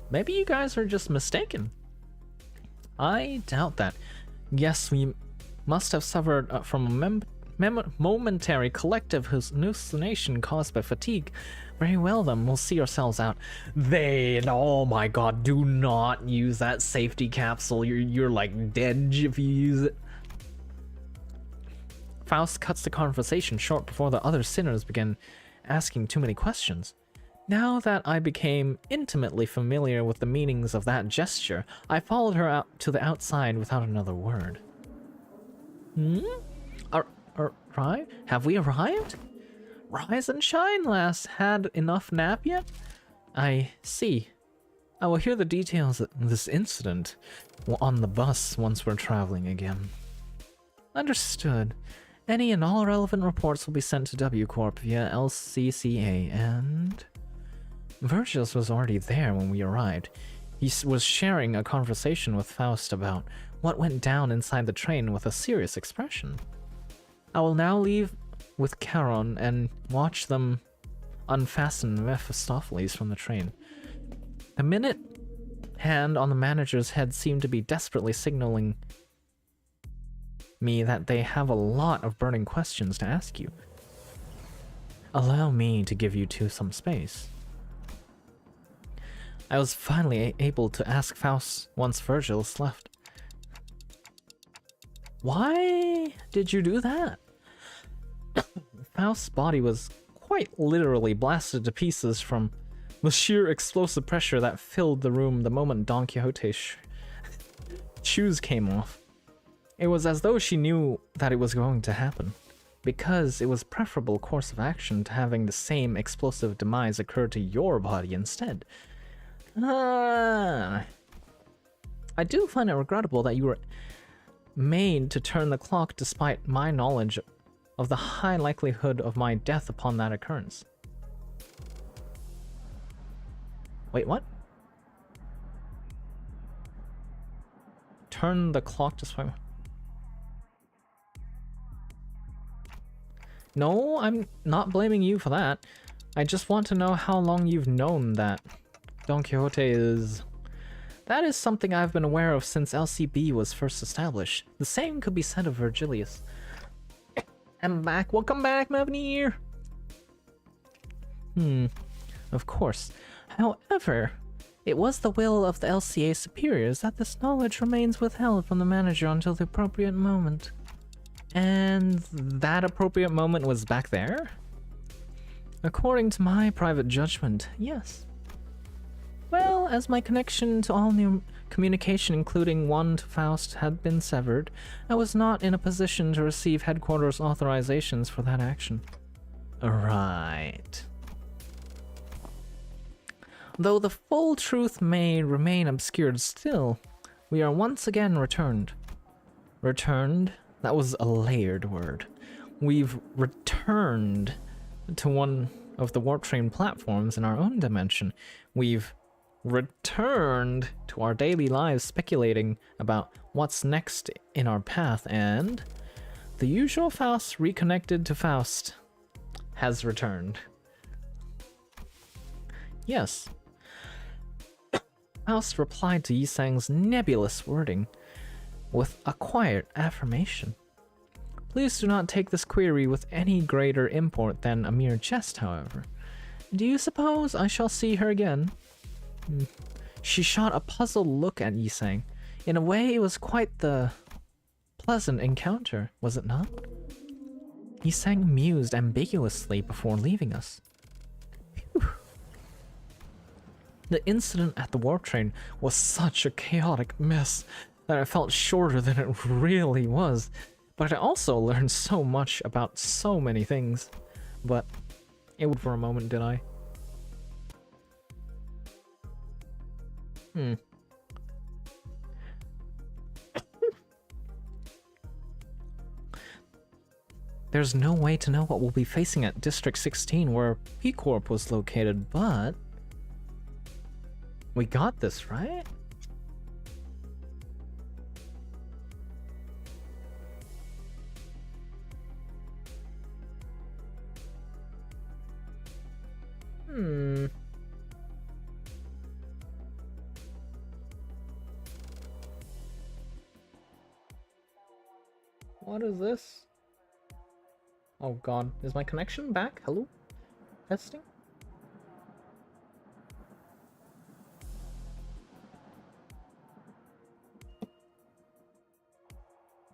Speaker 1: Maybe you guys are just mistaken. I doubt that. Yes, we must have suffered from a momentary collective hallucination caused by fatigue. Very well then, we'll see ourselves out. Oh my god, do not use that safety capsule. You're like dead if you use it. Faust cuts the conversation short before the other sinners begin asking too many questions. Now that I became intimately familiar with the meanings of that gesture, I followed her out to the outside without another word. Right? Have we arrived? Rise and shine, lass. Had enough nap yet? I see. I will hear the details of this incident on the bus once we're traveling again. Understood. Any and all relevant reports will be sent to W Corp via LCCA, and... Virgilius was already there when we arrived. He was sharing a conversation with Faust about what went down inside the train with a serious expression. I will now leave with Charon and watch them unfasten Mephistopheles from the train. The minute hand on the manager's head seemed to be desperately signaling me that they have a lot of burning questions to ask you. Allow me to give you two some space. I was finally able to ask Faust once Virgilius left. Why did you do that? Faust's body was quite literally blasted to pieces from the sheer explosive pressure that filled the room the moment Don Quixote's shoes came off. It was as though she knew that it was going to happen, because it was a preferable course of action to having the same explosive demise occur to your body instead. I do find it regrettable that you were made to turn the clock despite my knowledge of the high likelihood of my death upon that occurrence. Wait, what? Turn the clock despite... No, I'm not blaming you for that. I just want to know how long you've known that Don Quixote is... That is something I've been aware of since LCB was first established. The same could be said of Virgilius. I'm back. Welcome back, Mavnir. Of course. However, it was the will of the LCA superiors that this knowledge remains withheld from the manager until the appropriate moment. And that appropriate moment was back there? According to my private judgment, yes. Well, as my connection to all new communication, including one to Faust, had been severed, I was not in a position to receive headquarters authorizations for that action. Right. Though the full truth may remain obscured still, we are once again returned. Returned? That was a layered word. We've returned to one of the warp train platforms in our own dimension. We've returned to our daily lives speculating about what's next in our path, and the usual Faust reconnected to Faust has returned. Yes. Faust replied to Yisang's nebulous wording with a quiet affirmation. Please do not take this query with any greater import than a mere jest, however. Do you suppose I shall see her again? She shot a puzzled look at Yisang. In a way, it was quite the pleasant encounter, was it not? Yisang mused ambiguously before leaving us. Phew. The incident at the warp train was such a chaotic mess that I felt shorter than it really was, but I also learned so much about so many things. But it would for a moment, did I? There's no way to know what we'll be facing at District 16 where P-Corp was located, but we got this, right? What is this? Oh god, is my connection back? Hello? Testing?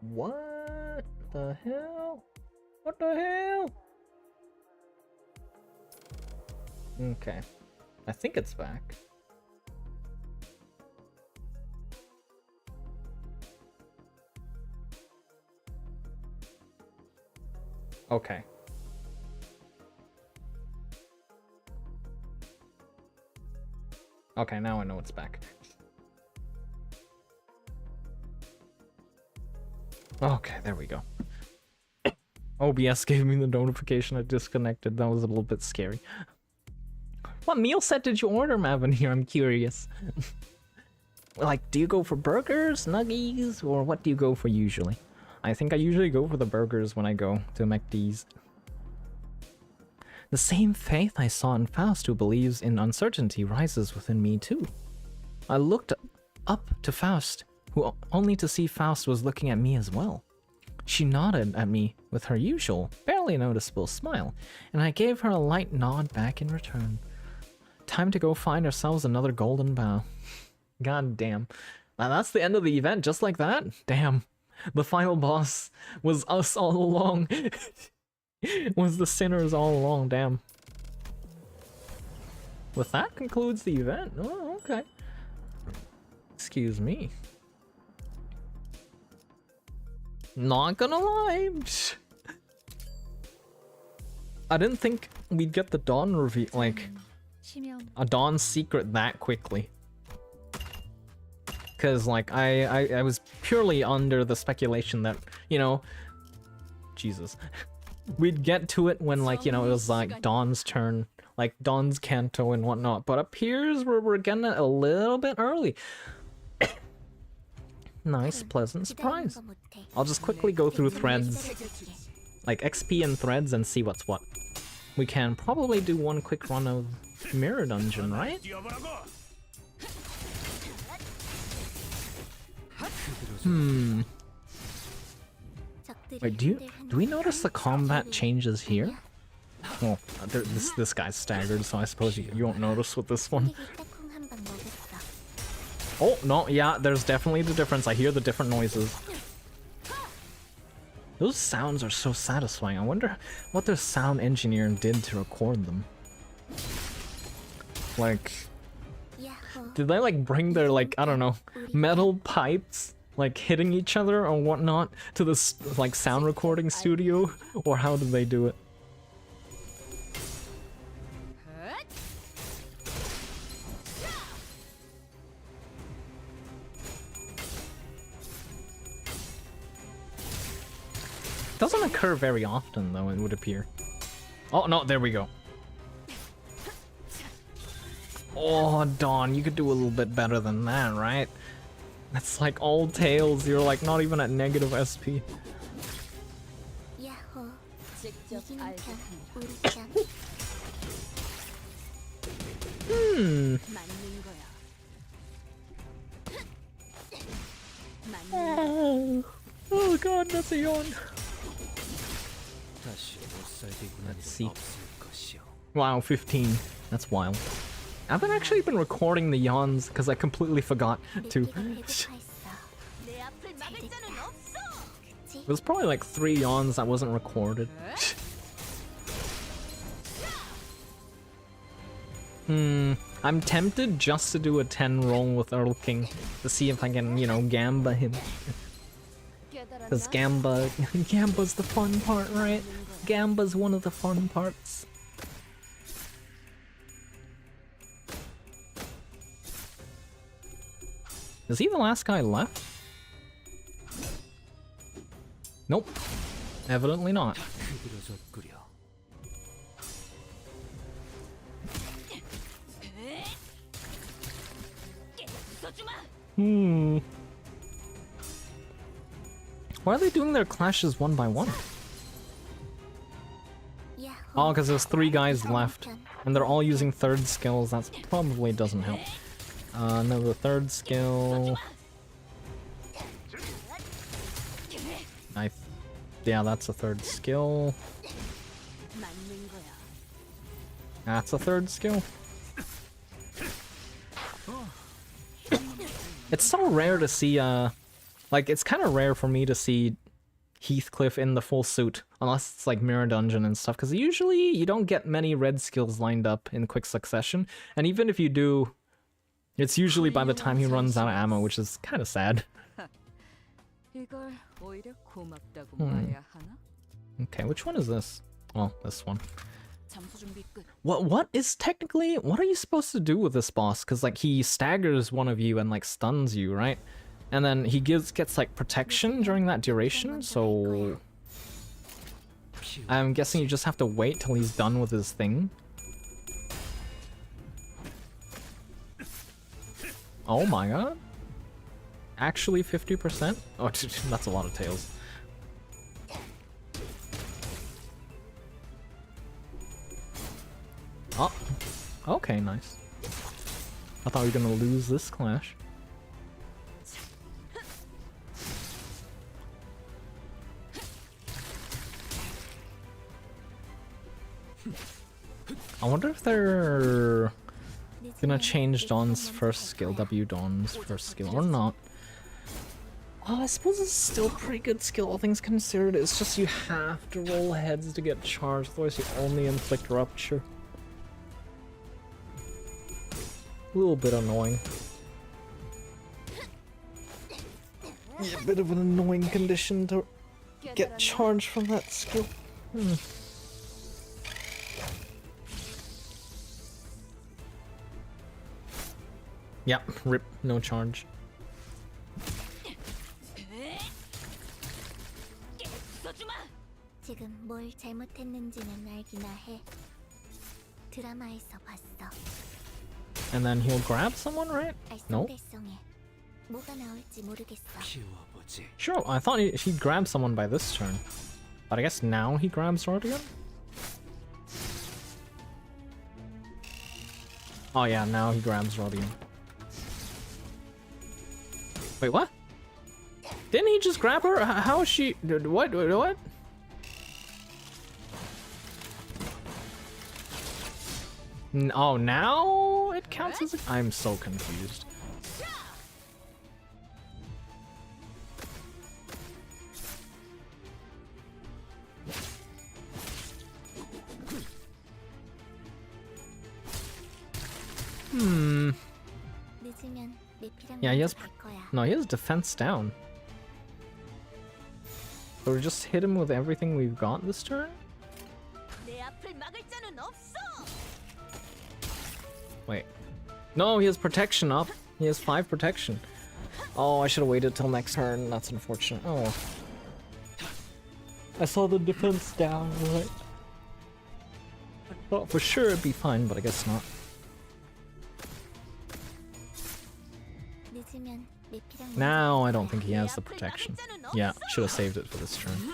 Speaker 1: What the hell? What the hell? Okay. I think it's back. Okay. Okay, now I know it's back. Okay, there we go. OBS gave me the notification I disconnected. That was a little bit scary. What meal set did you order, Mavin? Here, I'm curious. Like, do you go for burgers, nuggies, or what do you go for usually? I think I usually go for the burgers when I go to McD's. The same faith I saw in Faust, who believes in uncertainty, rises within me too. I looked up to Faust, who only to see Faust was looking at me as well. She nodded at me with her usual, barely noticeable smile, and I gave her a light nod back in return. Time to go find ourselves another golden bough. God damn. That's the end of the event, just like that? Damn. The final boss was us all along. Was the sinners all along, damn. With that concludes the event. Oh, okay. Excuse me. Not gonna lie. I didn't think we'd get the Dawn reveal, like, a Dawn secret that quickly. Because, like, I was purely under the speculation that, you know, Jesus, we'd get to it when, like, you know, it was like Dawn's turn, like Dawn's Canto and whatnot. But appears we're getting it a little bit early. Nice, pleasant surprise. I'll just quickly go through threads, like XP and threads, and see what's what. We can probably do one quick run of Mirror Dungeon, right? Wait, do we notice the combat changes here? Well, this guy's staggered, so I suppose you won't notice with this one. Oh, no, yeah, there's definitely the difference. I hear the different noises. Those sounds are so satisfying. I wonder what their sound engineer did to record them. Like, did they, like, bring their, like, I don't know, metal pipes, like, hitting each other or whatnot to this, like, sound recording studio? Or how did they do it? Doesn't occur very often, though, it would appear. Oh, no, there we go. Oh, Dawn, you could do a little bit better than that, right? That's like all tails, you're like not even at negative SP. Oh god, that's a yawn. Let's see. Wow, 15. That's wild. I haven't actually been recording the yawns because I completely forgot to. There's probably like 3 yawns that wasn't recorded. I'm tempted just to do a 10 roll with Earl King to see if I can, you know, Gamba him. Because Gamba's the fun part, right? Gamba's one of the fun parts. Is he the last guy left? Nope. Evidently not. Why are they doing their clashes one by one? Oh, because there's 3 guys left, and they're all using third skills. That probably doesn't help. Another third skill. Yeah, that's a third skill. That's a third skill. It's so rare to see, like, it's kind of rare for me to see Heathcliff in the full suit, unless it's like Mirror Dungeon and stuff, because usually you don't get many red skills lined up in quick succession, and even if you do, it's usually by the time he runs out of ammo, which is kind of sad. Okay, which one is this? Oh, this one. What is technically, what are you supposed to do with this boss? Because, like, he staggers one of you and, like, stuns you, right? And then he gets like protection during that duration, so I'm guessing you just have to wait till he's done with his thing. Oh my god. Actually 50%? Oh, that's a lot of tails. Oh, okay, nice. I thought we were gonna lose this clash. I wonder if they're gonna change Dawn's first skill, Dawn's first skill, or not. Oh, I suppose it's still pretty good skill, all things considered. It's just you have to roll heads to get charged, otherwise you only inflict rupture. A little bit annoying. Yeah, a bit of an annoying condition to get charged from that skill. Yep, rip, no charge. And then he'll grab someone, right? No? Sure, I thought he'd grab someone by this turn. But I guess now he grabs Rodion? Oh yeah, now he grabs Rodion. Wait, what? Didn't he just grab her? How is she... What? What? Oh, now it counts as a... I'm so confused. Yeah, he has... No, he has defense down. So we just hit him with everything we've got this turn? Wait. No, he has protection up. He has 5 protection. Oh, I should have waited till next turn. That's unfortunate. Oh. I saw the defense down, right? I thought for sure it'd be fine, but I guess not. Now I don't think he has the protection. Yeah, should have saved it for this turn.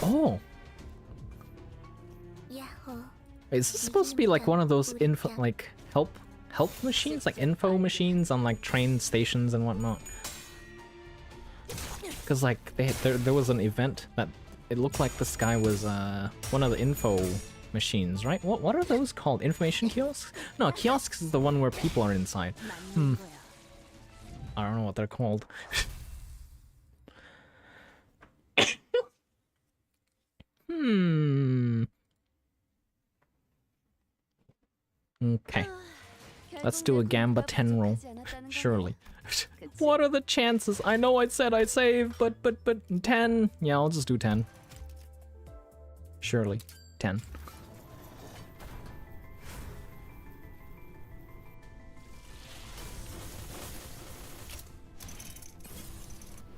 Speaker 1: Oh! Wait, is this supposed to be like one of those info, like, help machines? Like info machines on like train stations and whatnot? Because like, there was an event that it looked like this guy was one of the info machines, right? What are those called? Information kiosks? No, kiosks is the one where people are inside. I don't know what they're called. Okay. Let's do a Gamba 10 roll. Surely. What are the chances? I know I said I'd save, but 10. Yeah, I'll just do 10. Surely. 10.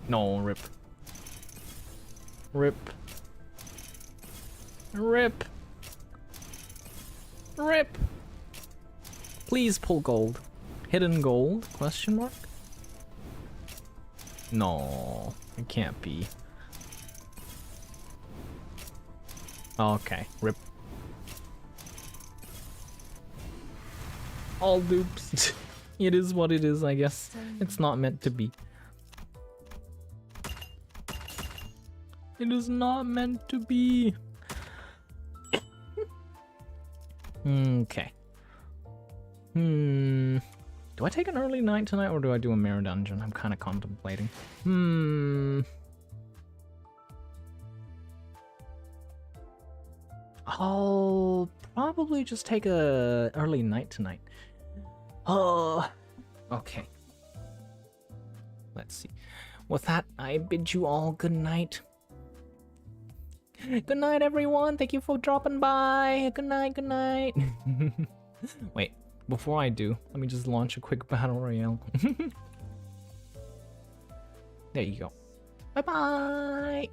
Speaker 1: No, rip. Rip. Rip. Rip. Please pull gold. Hidden gold? Question mark? No, it can't be. Okay, rip. All dupes. It is what it is, I guess. It's not meant to be. It is not meant to be. Okay. Do I take an early night tonight or do I do a mirror dungeon? I'm kind of contemplating. I'll probably just take a early night tonight. Oh, okay. Let's see. With that, I bid you all good night. Good night, everyone. Thank you for dropping by. Good night, good night. Wait, before I do, let me just launch a quick battle royale. There you go. Bye-bye.